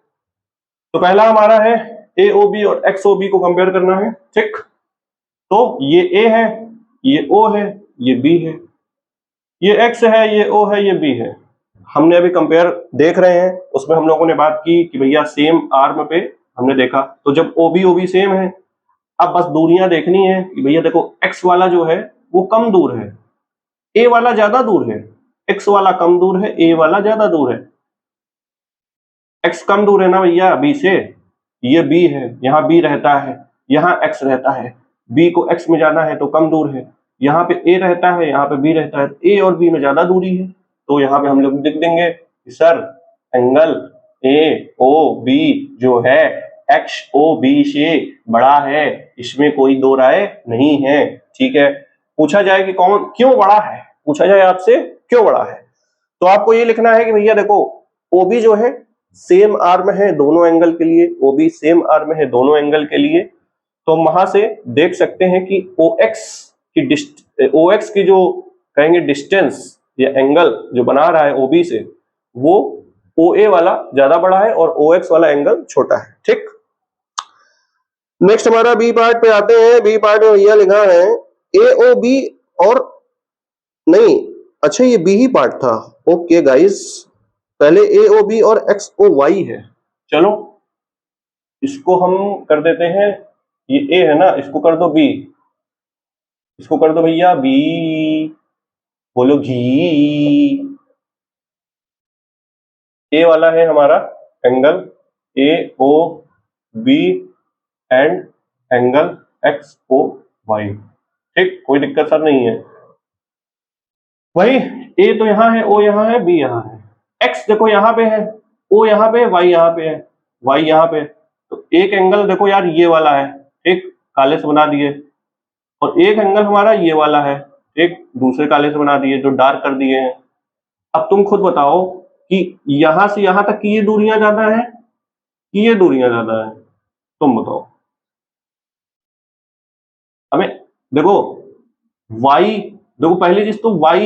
तो पहला हमारा है AOB और XOB को कंपेयर करना है, ठीक। तो ये A है, ये O है, ये B है, ये X है, ये O है, ये B है। हमने अभी कंपेयर देख रहे हैं, उसमें हम लोगों ने बात की कि भैया सेम आर्म पे हमने देखा, तो जब OB सेम है, अब बस दूरियां देखनी है कि भैया देखो x वाला जो है वो कम दूर है, a वाला ज्यादा दूर है, x वाला कम दूर है, a वाला ज्यादा दूर है। x कम दूर है ना भैया b से, ये b है, यहाँ b रहता है, यहाँ x रहता है, b को x में जाना है तो कम दूर है, यहाँ पे a रहता है, यहाँ पे b रहता है, a और b में ज्यादा दूरी है। तो यहाँ पे हम लोग लिख देंगे कि सर एंगल AOB जो है XOB से बड़ा है, इसमें कोई दो राय नहीं है, ठीक है। पूछा जाए कि कौन क्यों बड़ा है, पूछा जाए आपसे क्यों बड़ा है, तो आपको ये लिखना है कि भैया देखो OB जो है सेम आर्म है दोनों एंगल के लिए, OB सेम आर्म है दोनों एंगल के लिए। तो हम वहां से देख सकते हैं कि OX की जो कहेंगे डिस्टेंस या एंगल जो बना रहा है OB से, वो OA वाला ज्यादा बड़ा है और OX वाला एंगल छोटा है, ठीक। नेक्स्ट हमारा बी पार्ट पे आते हैं। बी पार्ट में भैया लिखा है AOB और नहीं, अच्छा ये बी ही पार्ट था, ओके गाइस, पहले AOB और XOY है। चलो इसको हम कर देते हैं, ये A है ना, इसको कर दो B, इसको कर दो भैया B, बोलो घी। A वाला है हमारा angle AOB and angle XOY, ठीक, कोई दिक्कत सर नहीं है। वही A तो यहाँ है, O यहाँ है, B यहाँ है, X देखो यहाँ पे है, O यहाँ पे, Y यहाँ पे है, Y यहाँ पे। तो एक एंगल देखो यार ये वाला है, ठीक, काले से बना दिए, और एक एंगल हमारा ये वाला है, एक दूसरे काले से बना दिए जो डार्क कर दिए हैं। अब तुम खुद बताओ कि यहां से यहां तक की ये दूरियां ज्यादा है कि ये दूरियां ज्यादा है, तुम बताओ हमें। देखो y, देखो पहली चीज तो y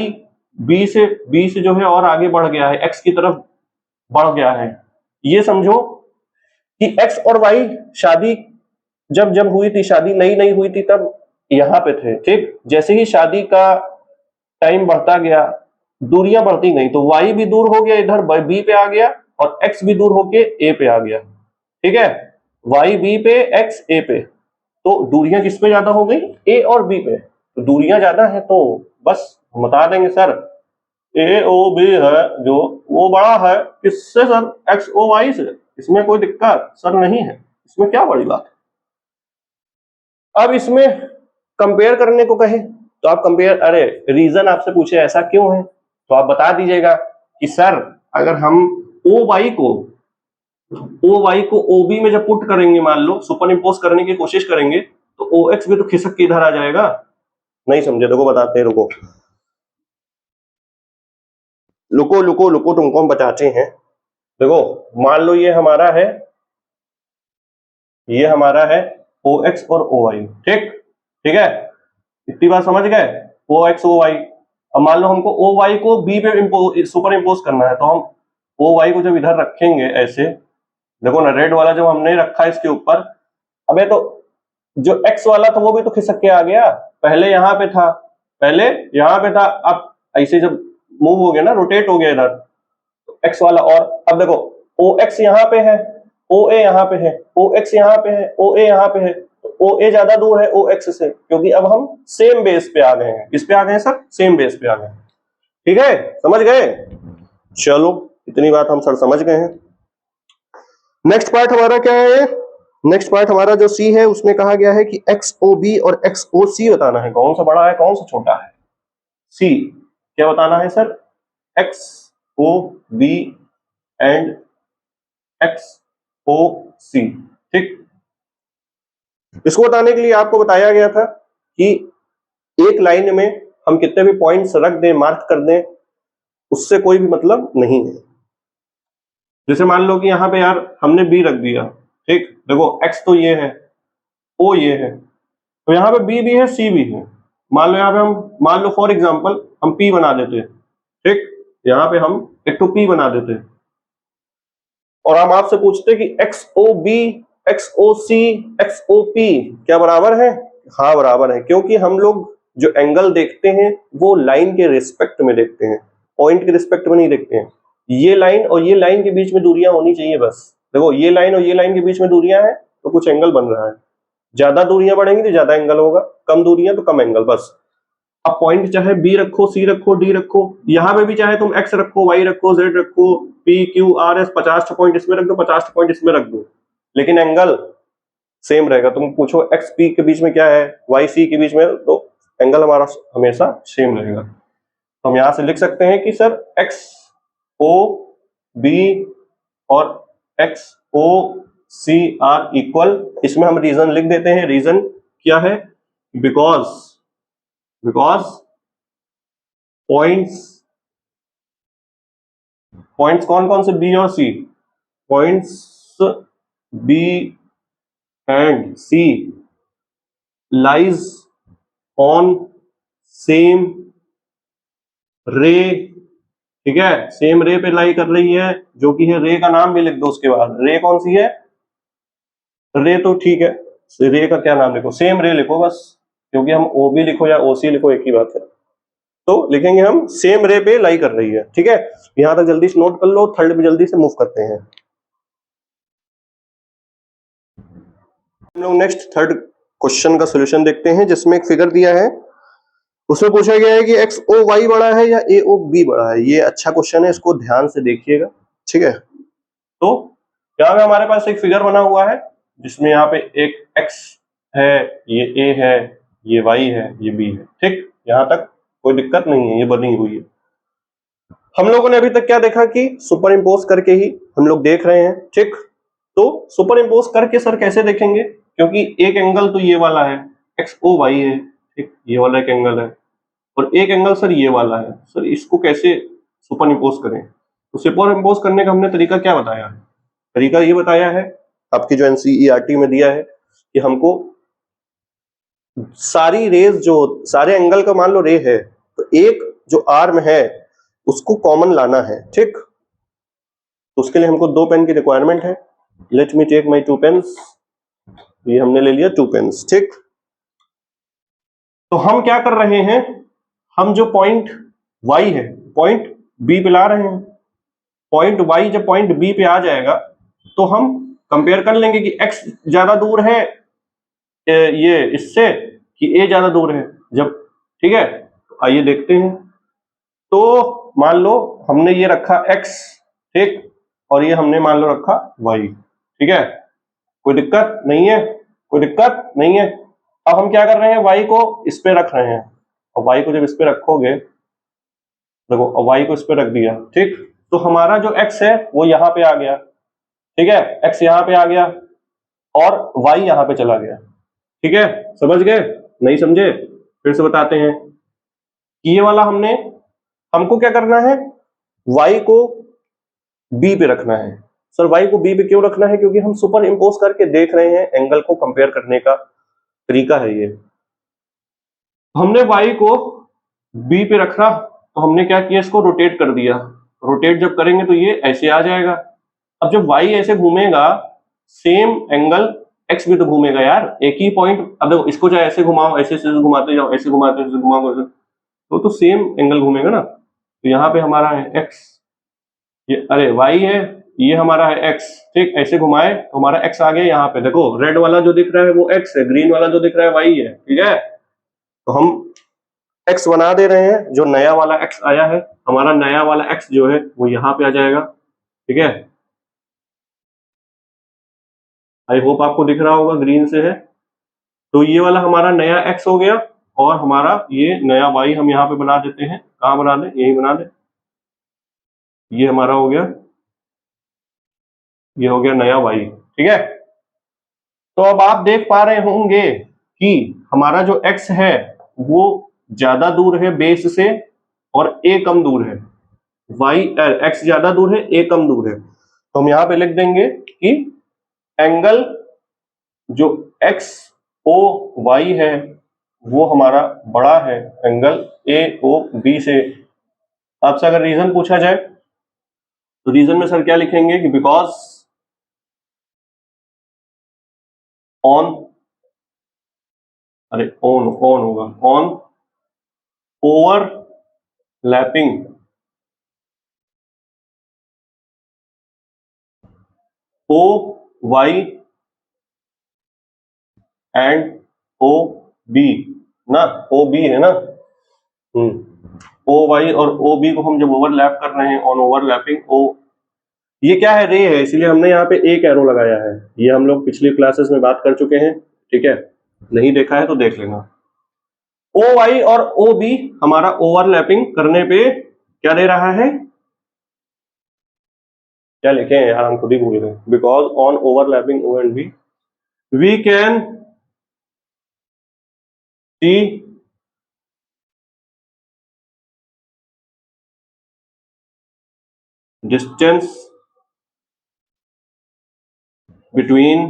b से जो है और आगे बढ़ गया है, x की तरफ बढ़ गया है। ये समझो कि x और y शादी जब जब हुई थी, शादी नई नई हुई थी तब यहाँ पे थे, ठीक। जैसे ही शादी का टाइम बढ़ता गया दूरियां बढ़ती गई, तो y भी दूर हो गया इधर b पे आ गया, और x भी दूर होके a पे आ गया, ठीक है। y b पे x a पे, तो दूरियां किस पे ज्यादा हो गई, a और b पे। तो दूरियां ज्यादा है तो बस हम बता देंगे सर AOB है जो वो बड़ा है किससे सर, XOY से। इसमें कोई दिक्कत सर नहीं है, इसमें क्या बड़ी बात है। अब इसमें कंपेयर करने को कहे तो आप कंपेयर, अरे रीजन आपसे पूछे ऐसा क्यों है तो आप बता दीजिएगा कि सर अगर हम OY को OB में जब पुट करेंगे, मान लो सुपर इम्पोज करने की कोशिश करेंगे, तो OX भी तो खिसक के इधर आ जाएगा। नहीं समझे, देखो बताते हैं, रुको। लुको लुको लुको, तुमको हम बताते हैं। देखो मान लो ये हमारा है OX और OY, ठीक ठीक है, इतनी बात समझ गए, OX OY। अब मान लो हमको OY को B पे सुपर इम्पोज करना है, तो हम OY को जब इधर रखेंगे ऐसे, देखो ना रेड वाला जब हमने रखा इसके ऊपर, अबे तो जो X वाला था वो भी तो खिसक के आ गया, पहले यहाँ पे था, अब ऐसे जब मूव हो गया ना, रोटेट हो गया इधर, तो X वाला, और अब देखो OX यहाँ पे है, OA यहाँ पे है, OX यहाँ पे है, OA यहाँ पे है, तो OA ज्यादा दूर है OX से, क्योंकि अब हम सेम बेस पे आ गए हैं। किस पे आ गए हैं सर? सेम बेस पे आ गए। ठीक है, समझ गए? चलो इतनी बात हम सर समझ गए हैं। नेक्स्ट पार्ट हमारा क्या है? नेक्स्ट पार्ट हमारा जो सी है उसमें कहा गया है कि XOB और XOC बताना है, कौन सा बड़ा है कौन सा छोटा है। सी क्या बताना है सर? XOB एंड XOC, ठीक। इसको बताने के लिए आपको बताया गया था कि एक लाइन में हम कितने भी पॉइंट्स रख दें, मार्क कर दें, उससे कोई भी मतलब नहीं है। जैसे मान लो कि यहाँ पे यार हमने B रख दिया, ठीक, देखो X तो ये है, O ये है, तो यहाँ पे B भी है C भी है। मान लो यहाँ पे हम, मान लो फॉर एग्जांपल हम P बना देते, ठीक, यहाँ पे हम एक तो P बना देते, और हम आपसे पूछते कि XOB, XOC, XOP क्या बराबर है? हाँ बराबर है, क्योंकि हम लोग जो एंगल देखते हैं वो लाइन के रिस्पेक्ट में देखते हैं, पॉइंट के रिस्पेक्ट में नहीं देखते हैं। ये लाइन और ये लाइन के बीच में दूरियां होनी चाहिए बस। देखो ये लाइन और ये लाइन के बीच में दूरियां हैं तो कुछ एंगल बन रहा है, ज्यादा दूरियां बढ़ेंगी तो ज्यादा एंगल होगा, कम दूरियां तो कम एंगल, बस। अब पॉइंट चाहे B रखो, C रखो, D रखो, यहां पे भी चाहे तुम X रखो, Y रखो, Z रखो, P Q R S, 50 point इसमें रख दो, 50 पॉइंट इसमें रख दो, लेकिन एंगल सेम रहेगा। तुम पूछो XP के बीच में क्या है, YC के बीच में, तो एंगल हमारा हमेशा सेम रहेगा। तो हम यहां से लिख सकते हैं कि सर XOB और XOC आर इक्वल। इसमें हम रीजन लिख देते हैं, रीजन क्या है? बिकॉज पॉइंट्स कौन कौन से? B और C, points B and C lies on same रे, ठीक है, सेम रे पे लाई कर रही है, जो कि है, रे का नाम भी लिख दो उसके बाद। रे कौन सी है? रे तो ठीक है, रे का क्या नाम लिखो? सेम रे लिखो बस, क्योंकि हम OB लिखो या OC लिखो एक ही बात है, तो लिखेंगे हम सेम रे पे लाई कर रही है। ठीक है, यहां तक जल्दी से नोट कर लो, थर्ड पे जल्दी से मूव करते हैं हम लोग। नेक्स्ट थर्ड क्वेश्चन का सॉल्यूशन देखते हैं, जिसमें एक फिगर दिया है, उसमें पूछा गया है कि XOY बड़ा है या AOB बड़ा है। ये अच्छा क्वेश्चन है, इसको ध्यान से देखिएगा, ठीक है। तो यहाँ पे हमारे पास एक फिगर बना हुआ है, जिसमें यहाँ पे एक X है, ये A है, ये Y है, ये B है, ठीक, यहाँ तक कोई दिक्कत नहीं है, ये बनी हुई है। हम लोगों ने अभी तक क्या देखा कि सुपर इम्पोज करके ही हम लोग देख रहे हैं, ठीक। तो सुपर इम्पोज करके सर कैसे देखेंगे? क्योंकि एक एंगल तो ये वाला है, XOY है, ठीक, ये वाला एक एंगल है, और एक एंगल सर ये वाला है। सर इसको कैसे सुपर इम्पोज करें? तो सुपर इम्पोज करने का हमने तरीका क्या बताया है? तरीका ये बताया है आपकी जो NCERT में दिया है कि हमको सारी रेज, जो सारे एंगल का मान लो रे है, तो एक जो आर्म है उसको कॉमन लाना है, ठीक। तो उसके लिए हमको 2 पेन की रिक्वायरमेंट है। Let me take my 2 pens, ये हमने ले लिया 2 पेन्स, ठीक। तो हम क्या कर रहे हैं, हम जो पॉइंट Y है पॉइंट B पे ला रहे हैं। पॉइंट Y जब पॉइंट B पे आ जाएगा तो हम कंपेयर कर लेंगे कि X ज्यादा दूर है ये इससे कि A ज्यादा दूर है जब, ठीक है। तो आइए देखते हैं। तो मान लो हमने ये रखा X, ठीक, और ये हमने मान लो रखा Y, ठीक है, कोई दिक्कत नहीं है, कोई दिक्कत नहीं है। अब हम क्या कर रहे हैं, Y को इस पे रख रहे हैं, और Y को जब इस पे रखोगे, देखो Y को इस पे रख दिया, ठीक, तो हमारा जो X है वो यहाँ पे आ गया, ठीक है, X यहाँ पे आ गया और Y यहाँ पे चला गया, ठीक है। समझ गए? नहीं समझे? फिर से बताते हैं कि ये वाला हमको क्या करना है, y को b पे रखना है। सर y को b पे क्यों रखना है? क्योंकि हम सुपर इंपोज करके देख रहे हैं, एंगल को कंपेयर करने का तरीका है ये। हमने y को b पे रखा तो हमने क्या किया, इसको रोटेट कर दिया। रोटेट जब करेंगे तो ये ऐसे आ जाएगा। अब जब y ऐसे घूमेगा, सेम एंगल x भी तो घूमेगा यार, एक ही पॉइंट। अब देखो, इसको चाहे ऐसे घुमाओ, ऐसे घुमाते जाओ, ऐसे घुमाते ऐसे घुमाओ, तो सेम एंगल घूमेगा ना। तो यहाँ पे हमारा है x, ये अरे y है, ये हमारा है x। ठीक, ऐसे घुमाए तो हमारा x आ गया। यहाँ पे देखो, रेड वाला जो दिख रहा है वो x है, ग्रीन वाला जो दिख रहा है y है। ठीक है, तो हम x बना दे रहे हैं। जो नया वाला x आया है, हमारा नया वाला x जो है वो यहाँ पे आ जाएगा। ठीक है, आई होप आपको दिख रहा होगा, ग्रीन से है। तो ये वाला हमारा नया x हो गया, और हमारा ये नया y हम यहाँ पे बना देते हैं। कहाँ बना दें? यही बना दें। ये हमारा हो गया, ये हो गया नया y। ठीक है, तो अब आप देख पा रहे होंगे कि हमारा जो x है वो ज्यादा दूर है बेस से, और a कम दूर है। x ज्यादा दूर है, a कम दूर है। तो हम यहाँ पे लिख देंगे कि एंगल जो x o y है वो हमारा बड़ा है एंगल a o b से। आपसे अगर रीजन पूछा जाए तो रीजन में सर क्या लिखेंगे कि बिकॉज ऑन होगा, on overlapping O Y and O B ना, ओ बी है ना, ओ वाई और ओ बी को हम जब ओवरलैप कर रहे हैं, ऑन ओवरलैपिंग ओ, ये क्या है, रे है, इसलिए हमने यहाँ पे एक एरो लगाया है। ये हम लोग पिछली क्लासेस में बात कर चुके हैं। ठीक है, नहीं देखा है तो देख लेना। ओ वाई और ओ बी हमारा ओवरलैपिंग करने पे क्या दे रहा है, क्या लिखे हैं यार, हम खुद ही भूल गए। Because on overlapping O and B we can see distance between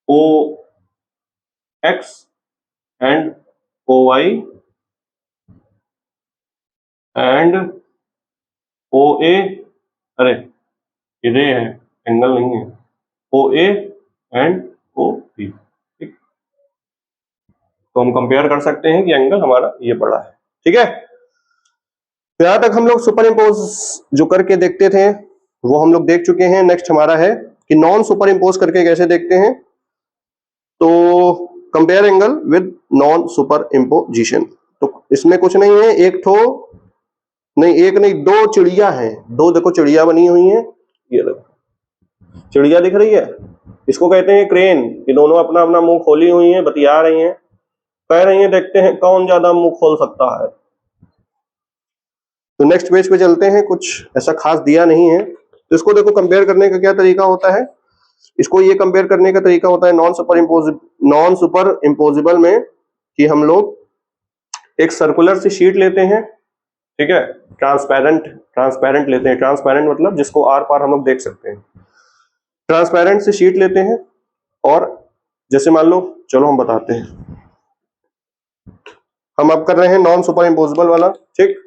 O X and O Y and O A, अरे ये रे है, एंगल नहीं है, ओ ए एंड ओ बी। ठीक, तो हम कंपेयर कर सकते हैं कि एंगल हमारा ये बड़ा है। ठीक है, तो यहां तक हम लोग सुपर इम्पोज जो करके देखते थे वो हम लोग देख चुके हैं। नेक्स्ट हमारा है कि नॉन सुपर इम्पोज करके कैसे देखते हैं। तो compare angle with non super imposition. तो इसमें कुछ नहीं है, एक नहीं दो चिड़िया हैं, दो देखो चिड़िया बनी हुई हैं, ये देखो चिड़िया दिख रही है, इसको कहते हैं क्रेन। ये दोनों अपना अपना मुंह खोली हुई हैं, बतिया रही हैं, कह रही हैं देखते हैं कौन ज्यादा मुंह खोल सकता है। तो नेक्स्ट पेज पे चलते हैं, कुछ ऐसा खास दिया नहीं है। तो इसको देखो कंपेयर करने का क्या तरीका होता है। इसको ये कंपेयर करने का तरीका होता है नॉन सुपर इम्पोजिबल में कि हम लोग एक सर्कुलर सी शीट लेते हैं। ठीक है, ट्रांसपेरेंट लेते हैं। ट्रांसपेरेंट मतलब जिसको आर पार हम लोग देख सकते हैं। ट्रांसपेरेंट से शीट लेते हैं, और जैसे मान लो, चलो हम बताते हैं, हम अब कर रहे हैं नॉन सुपर इम्पोजिबल वाला। ठीक,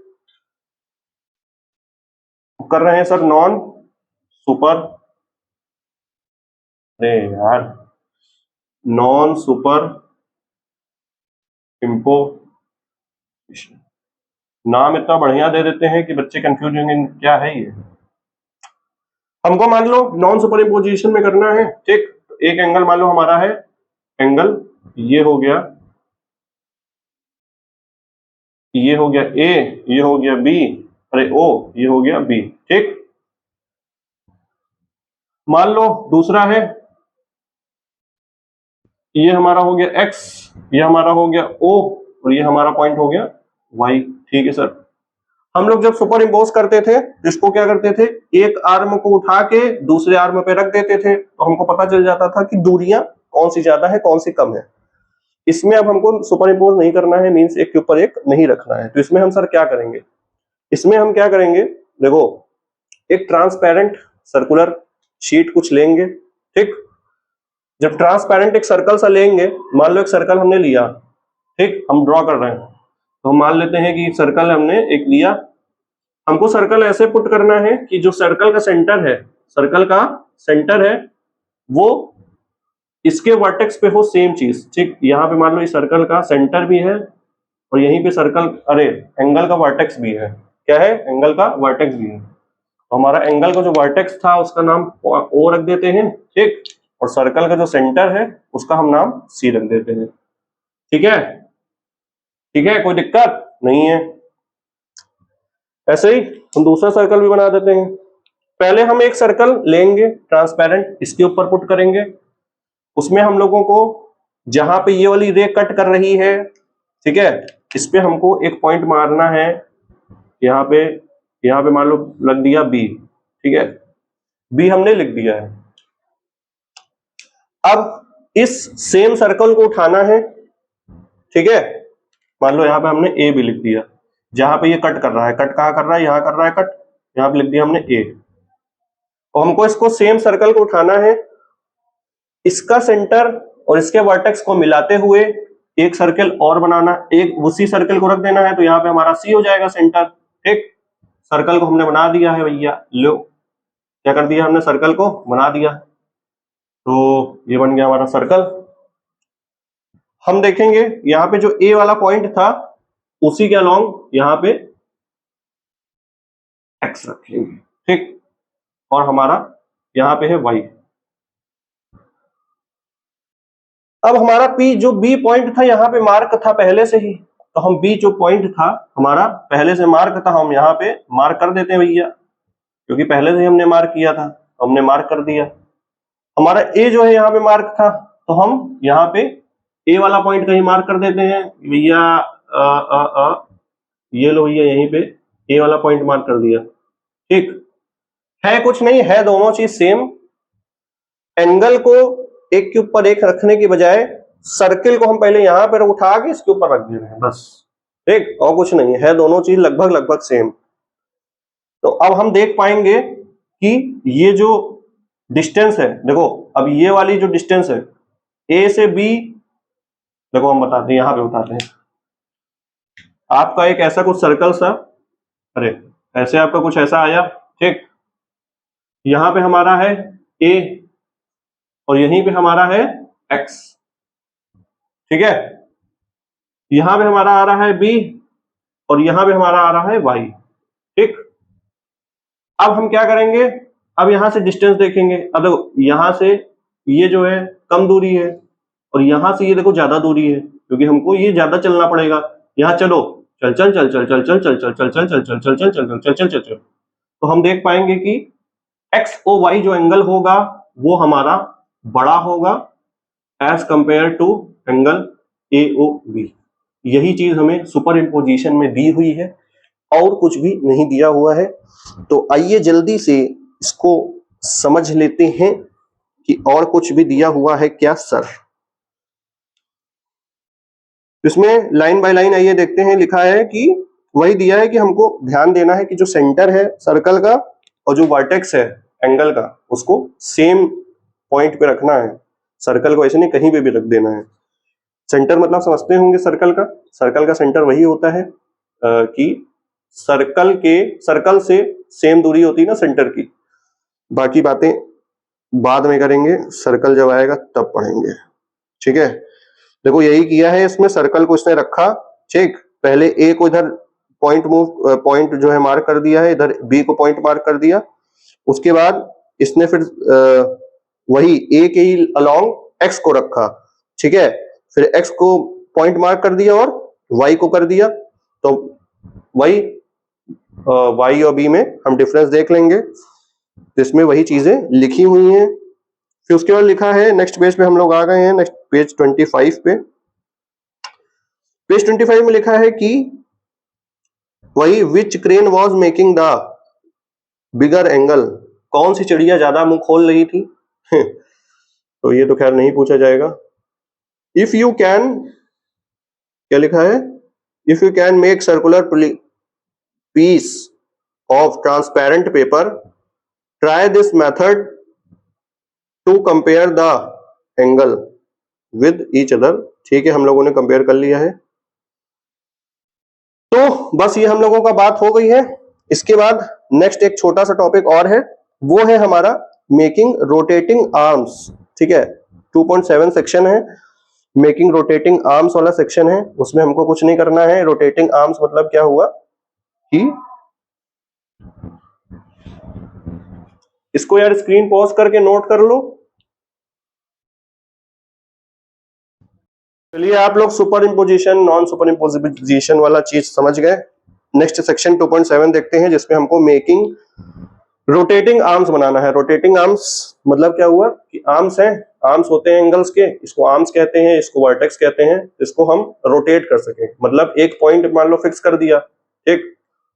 कर रहे हैं सर नॉन सुपर, अरे यार, नॉन सुपर इम्पोजिशन। नाम इतना बढ़िया दे देते हैं कि बच्चे कंफ्यूज होंगे क्या है ये। हमको मान लो नॉन सुपर इम्पोजिशन में करना है। ठीक, एक एंगल मान लो हमारा है, एंगल ये हो गया, ये हो गया ए, ये हो गया बी, अरे ओ, ये हो गया बी। ठीक, मान लो दूसरा है, ये हमारा हो गया x, ये हमारा हो गया o, और ये हमारा पॉइंट हो गया y। ठीक है सर, हम लोग जब सुपर इम्पोज करते थे इसको क्या करते थे, एक आर्म को उठा के दूसरे आर्म पे रख देते थे, तो हमको पता चल जाता था कि दूरियां कौन सी ज्यादा है कौन सी कम है। इसमें अब हमको सुपर इम्पोज नहीं करना है, मीन्स एक के ऊपर एक नहीं रखना है। तो इसमें हम सर क्या करेंगे, इसमें हम क्या करेंगे, देखो एक ट्रांसपेरेंट सर्कुलर शीट कुछ लेंगे, ठीक। जब ट्रांसपेरेंट एक सर्कल सा लेंगे, मान लो एक सर्कल हमने लिया, ठीक, हम ड्रॉ कर रहे हैं, तो हम मान लेते हैं कि सर्कल हमने एक लिया। हमको सर्कल ऐसे पुट करना है कि जो सर्कल का सेंटर है, सर्कल का सेंटर है वो इसके वर्टेक्स पे हो सेम चीज, ठीक। यहाँ पे मान लो इस सर्कल का सेंटर भी है और यहीं पे सर्कल, अरे एंगल का वर्टेक्स भी है, क्या है, एंगल का वर्टेक्स भी है। तो हमारा एंगल का जो वर्टेक्स था उसका नाम ओ रख देते हैं, ठीक, और सर्कल का जो सेंटर है उसका हम नाम सी रख देते हैं, ठीक है। ठीक है, कोई दिक्कत नहीं है। ऐसे ही हम दूसरा सर्कल भी बना देते हैं। पहले हम एक सर्कल लेंगे ट्रांसपेरेंट, इसके ऊपर पुट करेंगे, उसमें हम लोगों को जहां पे ये वाली रे कट कर रही है, ठीक है, इस पे हमको एक पॉइंट मारना है, यहाँ पे मान लो लग दिया बी, ठीक है, बी हमने लिख दिया है। अब इस सेम सर्कल को उठाना है, ठीक है, मान लो यहाँ पे हमने ए भी लिख दिया, जहां पे ये कट कर रहा है, कट कहाँ कर रहा है, यहाँ कर रहा है कट, यहाँ पे लिख दिया हमने ए। और हमको इसको सेम सर्कल को उठाना है, इसका सेंटर और इसके वर्टेक्स को मिलाते हुए एक सर्कल और बनाना, एक उसी सर्कल को रख देना है, तो यहाँ पे हमारा सी हो जाएगा सेंटर, ठीक। सर्कल को हमने बना दिया है भैया, लो क्या कर दिया हमने, सर्कल को बना दिया, तो ये बन गया हमारा सर्कल। हम देखेंगे यहाँ पे जो ए वाला पॉइंट था उसी के अलोंग यहाँ पे एक्स रखेंगे, ठीक, और हमारा यहाँ पे है वाई। अब हमारा पी जो बी पॉइंट था यहाँ पे मार्क था पहले से ही, तो हम बी जो पॉइंट था हमारा पहले से मार्क था, हम यहाँ पे मार्क कर देते हैं भैया, क्योंकि पहले से हमने मार्क किया था, हमने मार्क कर दिया। हमारा ए जो है यहाँ पे मार्क था, तो हम यहाँ पे ए वाला पॉइंट कहीं मार्क कर देते हैं भैया, ये लो भैया, यहीं पे ए वाला पॉइंट मार्क कर दिया, ठीक है। कुछ नहीं है, दोनों चीज सेम। एंगल को एक के ऊपर एक रखने की बजाय सर्किल को हम पहले यहां पर उठा के इसके ऊपर रख दे रहे हैं बस, ठीक, और कुछ नहीं है, दोनों चीज लगभग लगभग सेम। तो अब हम देख पाएंगे कि ये जो डिस्टेंस है, देखो अब ये वाली जो डिस्टेंस है ए से बी, देखो हम बताते हैं, यहां पे बताते हैं, आपका एक ऐसा कुछ सर्कल सा, अरे ऐसे आपका कुछ ऐसा आया, ठीक, यहां पे हमारा है ए और यहीं पे हमारा है एक्स, ठीक है, यहां पे हमारा आ रहा है बी और यहां पे हमारा आ रहा है वाई, ठीक। अब हम क्या करेंगे, अब यहां से डिस्टेंस देखेंगे, अब देखो यहां से ये जो है कम दूरी है और यहां से ये देखो ज्यादा दूरी है, क्योंकि हमको ये ज्यादा चलना पड़ेगा। यहाँ चलो, चल चल चल चल चल चल चल चल चल चल चल चल चल चल चल चल चल चल चल, तो हम देख पाएंगे कि एक्स ओ वाई जो एंगल होगा वो हमारा बड़ा होगा as compared to angle A O B. यही चीज हमें सुपर इम्पोजिशन में दी हुई है और कुछ भी नहीं दिया हुआ है। तो आइए जल्दी से इसको समझ लेते हैं कि और कुछ भी दिया हुआ है क्या सर। इसमें लाइन बाय लाइन आइए देखते हैं, लिखा है कि वही दिया है कि हमको ध्यान देना है कि जो सेंटर है सर्कल का और जो वर्टेक्स है एंगल का उसको सेम पॉइंट पे रखना है, सर्कल को ऐसे नहीं कहीं पे भी रख देना है। सेंटर मतलब समझते होंगे सर्कल का सेंटर वही होता है कि सर्कल से सेम दूरी होती है ना सेंटर की। बाकी बातें बाद में करेंगे, सर्कल जब आएगा तब पढ़ेंगे, ठीक है। देखो यही किया है, इसमें सर्कल को इसने रखा, ठीक, पहले ए को इधर पॉइंट जो है मार्क कर दिया है, इधर बी को पॉइंट मार्क कर दिया, उसके बाद इसने फिर वही ए के ही अलोंग एक्स को रखा, ठीक है, फिर एक्स को पॉइंट मार्क कर दिया और वाई को कर दिया। तो वही वाई और बी में हम डिफरेंस देख लेंगे, इसमें वही चीजें लिखी हुई हैं। फिर उसके बाद लिखा है, नेक्स्ट पेज पे हम लोग आ गए हैं, नेक्स्ट पेज 25 पे। पेज 25 में लिखा है कि वही which crane was making the bigger angle, कौन सी चिड़िया ज्यादा मुंह खोल रही थी तो ये तो खैर नहीं पूछा जाएगा। इफ यू कैन, क्या लिखा है, if you can make circular piece of transparent paper, try this method to compare the angle with each other. ठीक है, हम लोगों ने कंपेयर कर लिया है। तो बस ये हम लोगों का बात हो गई है। इसके बाद नेक्स्ट एक छोटा सा टॉपिक और है, वो है हमारा मेकिंग रोटेटिंग आर्म्स। ठीक है, 2.7 सेक्शन है, मेकिंग रोटेटिंग आर्म्स वाला सेक्शन है। उसमें हमको कुछ नहीं करना है। रोटेटिंग आर्म्स मतलब क्या हुआ कि इसको यार स्क्रीन पॉज करके नोट कर लो। चलिए, आप लोग super imposition non super imposition वाला चीज समझ गए। नेक्स्ट सेक्शन 2.7 देखते हैं, जिसमें हमको मेकिंग रोटेटिंग आर्म्स बनाना है। रोटेटिंग आर्म्स मतलब क्या हुआ कि आर्म्स हैं, आर्म्स होते हैं एंगल्स के, इसको आर्म्स कहते हैं, इसको वर्टेक्स कहते हैं। इसको हम रोटेट कर सकें, मतलब एक पॉइंट मान लो फिक्स कर दिया, एक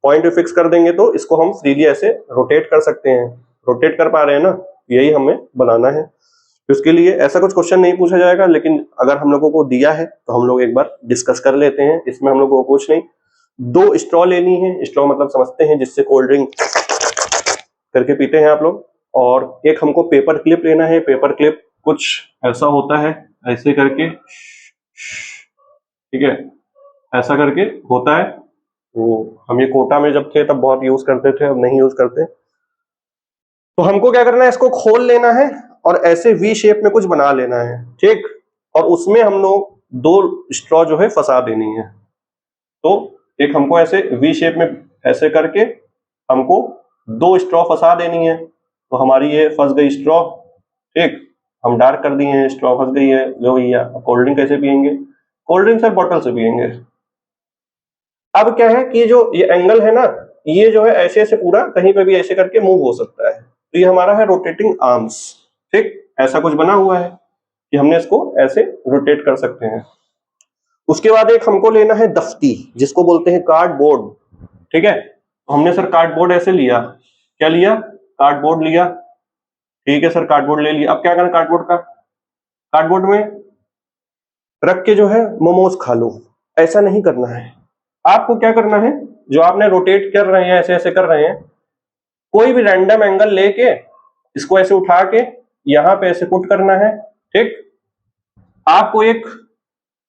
पॉइंट पे फिक्स कर देंगे तो इसको हम फ्रीली ऐसे रोटेट कर सकते हैं। रोटेट कर पा रहे हैं ना, यही हमें बनाना है। तो इसके लिए ऐसा कुछ क्वेश्चन नहीं पूछा जाएगा, लेकिन अगर हम लोगों को दिया है तो हम लोग एक बार डिस्कस कर लेते हैं। इसमें हम लोगों को कुछ नहीं, 2 स्ट्रॉ लेनी है। स्ट्रॉ मतलब समझते हैं, जिससे कोल्ड ड्रिंक करके पीते हैं आप लोग। और एक हमको पेपर क्लिप लेना है। पेपर क्लिप कुछ ऐसा होता है, ऐसे करके, ठीक है, ऐसा करके होता है। वो हम ये कोटा में जब थे तब बहुत यूज करते थे, अब नहीं यूज करते। तो हमको क्या करना है, इसको खोल लेना है और ऐसे वी शेप में कुछ बना लेना है। ठीक, और उसमें हम लोग 2 स्ट्रॉ जो है फंसा देनी है। तो एक हमको ऐसे वी शेप में ऐसे करके हमको 2 स्ट्रॉ फंसा देनी है। तो हमारी ये फंस गई स्ट्रॉ। ठीक, हम डार्क कर दिए हैं, स्ट्रॉ फंस गई है। लो भैया, कोल्ड ड्रिंक कैसे पियेंगे? कोल्ड ड्रिंक सर बॉटल से पियेंगे। अब क्या है कि जो ये एंगल है ना, ये जो है ऐसे ऐसे पूरा कहीं पे भी ऐसे करके मूव हो सकता है। तो ये हमारा है रोटेटिंग आर्म्स। ठीक, ऐसा कुछ बना हुआ है कि हमने इसको ऐसे रोटेट कर सकते हैं। उसके बाद एक हमको लेना है दफ्ती, जिसको बोलते हैं कार्डबोर्ड। ठीक है, तो हमने सर कार्डबोर्ड ऐसे लिया, क्या लिया? कार्डबोर्ड लिया। ठीक है सर, कार्डबोर्ड ले लिया। अब क्या करना कार्डबोर्ड का? कार्डबोर्ड में रख के जो है मोमोज खा लो, ऐसा नहीं करना है। आपको क्या करना है, जो आपने रोटेट कर रहे हैं, ऐसे ऐसे कर रहे हैं, कोई भी रैंडम एंगल लेके इसको ऐसे उठा के यहां पे ऐसे पुट करना है। ठीक, आपको एक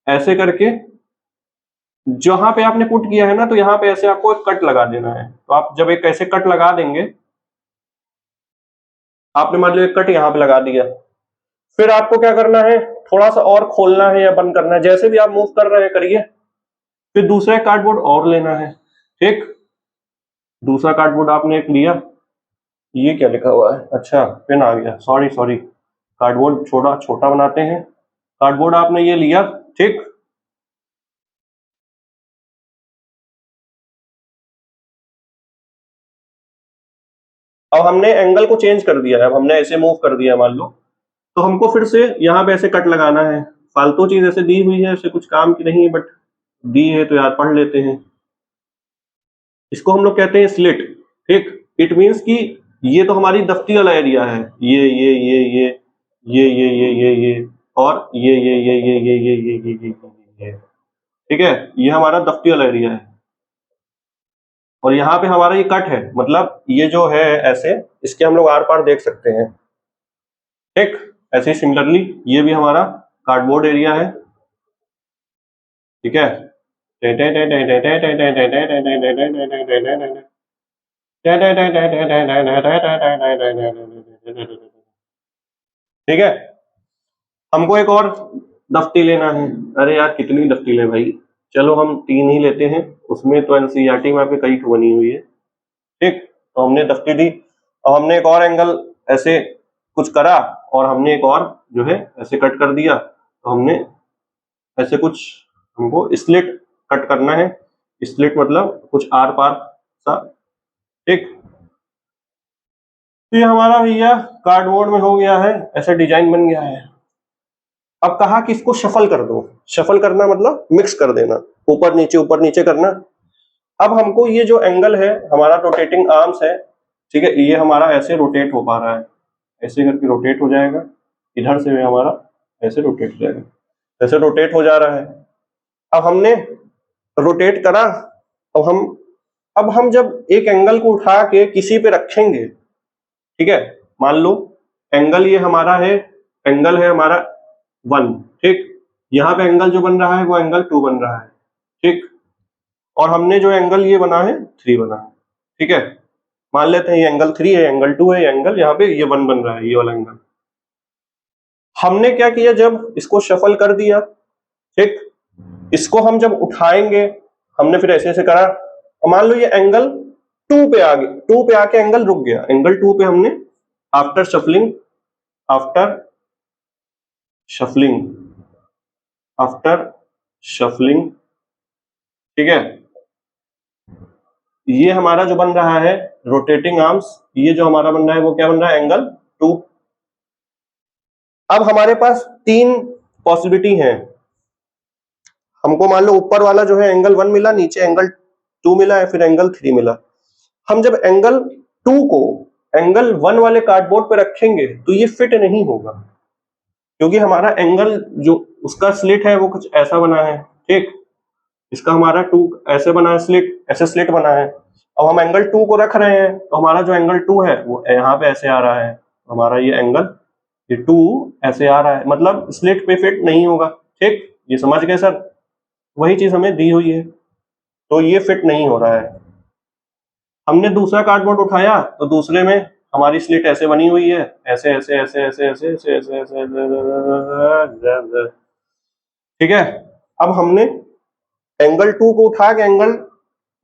ऐसे करके जहां पे आपने पुट किया है ना, तो यहां पे ऐसे आपको एक कट लगा देना है। तो आप जब एक ऐसे कट लगा देंगे, आपने मान लो एक कट यहां पे लगा दिया, फिर आपको क्या करना है, थोड़ा सा और खोलना है या बंद करना है, जैसे भी आप मूव कर रहे हैं करिए। फिर दूसरा कार्डबोर्ड और लेना है। ठीक, दूसरा कार्डबोर्ड आपने एक लिया। ये क्या लिखा हुआ है? अच्छा, पेन आ गया, सॉरी सॉरी। कार्डबोर्ड छोटा छोटा बनाते हैं। कार्डबोर्ड आपने ये लिया। ठीक, अब हमने एंगल को चेंज कर दिया है, अब हमने ऐसे मूव कर दिया मान लो, तो हमको फिर से यहाँ पे ऐसे कट लगाना है। फालतू चीज ऐसे दी हुई है, ऐसे कुछ काम की नहीं है, बट दी है तो यार पढ़ लेते हैं। इसको हम लोग कहते हैं स्लिट। ठीक, इट मींस कि ये तो हमारी दफ्ती वाला एरिया है, ये और ये। ठीक है, ये हमारा दफ्ती वाला एरिया है, और यहाँ पे हमारा ये कट है, मतलब ये जो है ऐसे, इसके हम लोग आर पार देख सकते हैं। ठीक, ऐसे ही सिमिलरली ये भी हमारा कार्डबोर्ड एरिया है। ठीक है, ठीक है, हमको एक और दफ्ती लेना है। अरे यार कितनी दफ्ती ले भाई, चलो हम 3 ही लेते हैं, उसमें तो एनसीईआरटी में पे कई बनी हुई है। ठीक, तो हमने दफ्ती दी, और हमने एक और एंगल ऐसे कुछ करा, और हमने एक और जो है ऐसे कट कर दिया। तो हमने ऐसे कुछ हमको स्लिट कट करना है। स्लिट मतलब कुछ आर पार सा। ठीक, तो ये हमारा भैया कार्डबोर्ड में हो गया है, ऐसा डिजाइन बन गया है। अब कहा कि इसको शफल कर दो। शफल करना मतलब मिक्स कर देना, ऊपर नीचे करना। अब हमको ये जो एंगल है, हमारा रोटेटिंग आर्म्स है, ठीक है, ये हमारा ऐसे रोटेट हो पा रहा है, ऐसे करके रोटेट हो जाएगा, इधर से भी हमारा ऐसे रोटेट हो जाएगा। ऐसे रोटेट हो जा रहा है। अब हमने रोटेट करा, अब हम जब एक एंगल को उठा के किसी पे रखेंगे, ठीक है, मान लो एंगल ये हमारा है, एंगल है हमारा 1, ठीक, यहाँ पे एंगल जो बन रहा है वो एंगल 2 बन रहा है, ठीक, और हमने जो एंगल ये बना है 3 बना है, ठीक है, मान लेते हैं ये एंगल 3 है, एंगल 2 है, एंगल यहाँ पे ये 1 बन रहा है, ये वाला एंगल। हमने क्या किया, जब इसको शफल कर दिया, ठीक, इसको हम जब उठाएंगे, हमने फिर ऐसे ऐसे करा, मान लो ये एंगल 2 पे आ गया, 2 पे आके एंगल रुक गया, एंगल 2 पे हमने आफ्टर शफलिंग ठीक है, ये हमारा जो बन रहा है रोटेटिंग आर्म्स, ये जो हमारा बन रहा है वो क्या बन रहा है, एंगल 2। अब हमारे पास 3 पॉसिबिलिटी है, हमको मान लो ऊपर वाला जो है एंगल 1 मिला, नीचे एंगल 2 मिला है, फिर एंगल 3 मिला। हम जब एंगल 2 को एंगल 1 वाले कार्डबोर्ड पे रखेंगे तो ये फिट नहीं होगा, क्योंकि हमारा एंगल जो उसका स्लिट है वो कुछ ऐसा बना है, ठीक, इसका हमारा 2 ऐसे बना है, स्लिट ऐसे स्लिट बना है। अब हम एंगल 2 को रख रहे हैं तो हमारा जो एंगल 2 है वो यहाँ पे ऐसे आ रहा है, हमारा ये एंगल ये 2 ऐसे आ रहा है, मतलब स्लिट पे फिट नहीं होगा, ठीक, ये समझ गए सर, वही चीज हमें दी हुई है, तो ये फिट नहीं हो रहा है। हमने दूसरा कार्डबोर्ड उठाया तो दूसरे में हमारी स्लिट ऐसे बनी हुई है, ऐसे ऐसे ऐसे ऐसे ऐसे ऐसे ऐसे ऐसे, ठीक है। अब हमने एंगल 2 को उठा के एंगल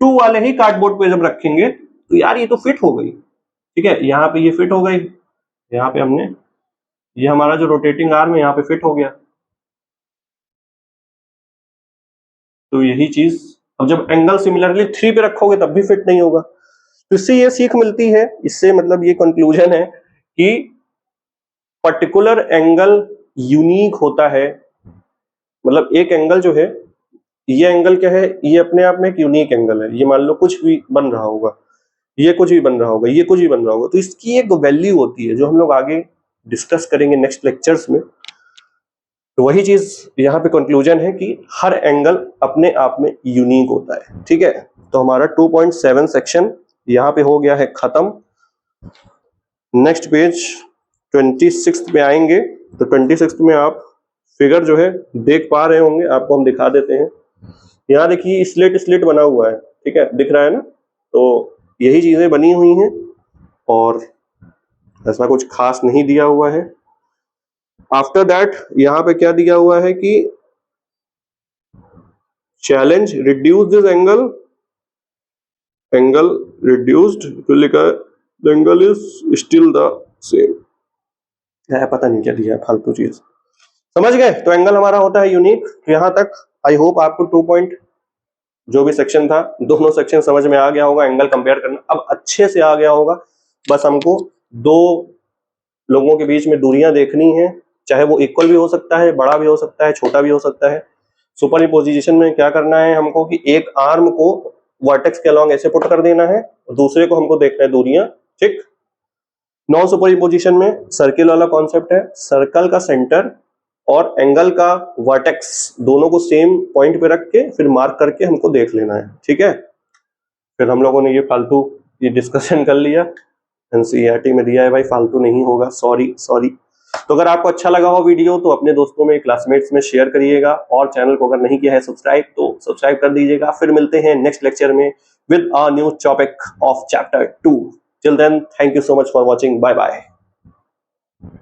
2 वाले ही कार्डबोर्ड पे जब रखेंगे तो यार ये तो फिट हो गई, ठीक है, यहाँ पे ये फिट हो गई, यहाँ पे हमने ये हमारा जो रोटेटिंग आर्म है यहाँ पे फिट हो गया। तो यही चीज, अब जब एंगल सिमिलरली 3 पे रखोगे तब भी फिट नहीं होगा। तो इससे ये सीख मिलती है, इससे मतलब ये कंक्लूजन है कि पर्टिकुलर एंगल यूनिक होता है, मतलब एक एंगल जो है, ये एंगल क्या है, ये अपने आप में एक यूनिक एंगल है, ये मान लो कुछ भी बन रहा होगा, ये कुछ भी बन रहा होगा, ये कुछ भी बन रहा होगा, तो इसकी एक वैल्यू होती है जो हम लोग आगे डिस्कस करेंगे नेक्स्ट लेक्चर्स में। तो वही चीज यहाँ पे कंक्लूजन है कि हर एंगल अपने आप में यूनिक होता है, ठीक है। तो हमारा 2.7 सेक्शन यहाँ पे हो गया है खत्म। नेक्स्ट पेज 26 में आएंगे, तो 26 में आप फिगर जो है देख पा रहे होंगे, आपको हम दिखा देते हैं। यहाँ देखिए स्लिट स्लिट बना हुआ है, ठीक है, दिख रहा है ना, तो यही चीजें बनी हुई हैं और ऐसा कुछ खास नहीं दिया हुआ है। आफ्टर दैट यहाँ पे क्या दिया हुआ है कि challenge reduce this angle reduced, तो लिखा है the angle is still the same, पता नहीं क्या दिया, फालतू चीज, समझ गए। तो एंगल हमारा होता है यूनिक। यहाँ तक आई होप आपको 2 पॉइंट जो भी सेक्शन था, दोनों सेक्शन समझ में आ गया होगा, एंगल कंपेयर करना अब अच्छे से आ गया होगा। बस हमको दो लोगों के बीच में दूरियां देखनी है, चाहे वो इक्वल भी हो सकता है, बड़ा भी हो सकता है, छोटा भी हो सकता है। सुपरइम्पोजिशन में क्या करना है हमको कि एक आर्म को वर्टेक्स के अलॉन्ग ऐसे पुट कर देना है, दूसरे को हमको देखना है दूरियां, ठीक। नॉन सुपरइम्पोजिशन में सर्किल वाला कॉन्सेप्ट है, सर्कल का सेंटर और एंगल का वर्टेक्स दोनों को सेम पॉइंट पे रख के फिर मार्क करके हमको देख लेना है, ठीक है। फिर हम लोगों ने ये फालतू ये डिस्कशन कर लिया, एनसीईआरटी में दिया है भाई, फालतू नहीं होगा, सॉरी। तो अगर आपको अच्छा लगा हो वीडियो तो अपने दोस्तों में, क्लासमेट्स में शेयर करिएगा, और चैनल को अगर नहीं किया है सब्सक्राइब तो सब्सक्राइब कर दीजिएगा। फिर मिलते हैं नेक्स्ट लेक्चर में with a new topic of chapter 2। Till then, thank you so much for watching, bye bye.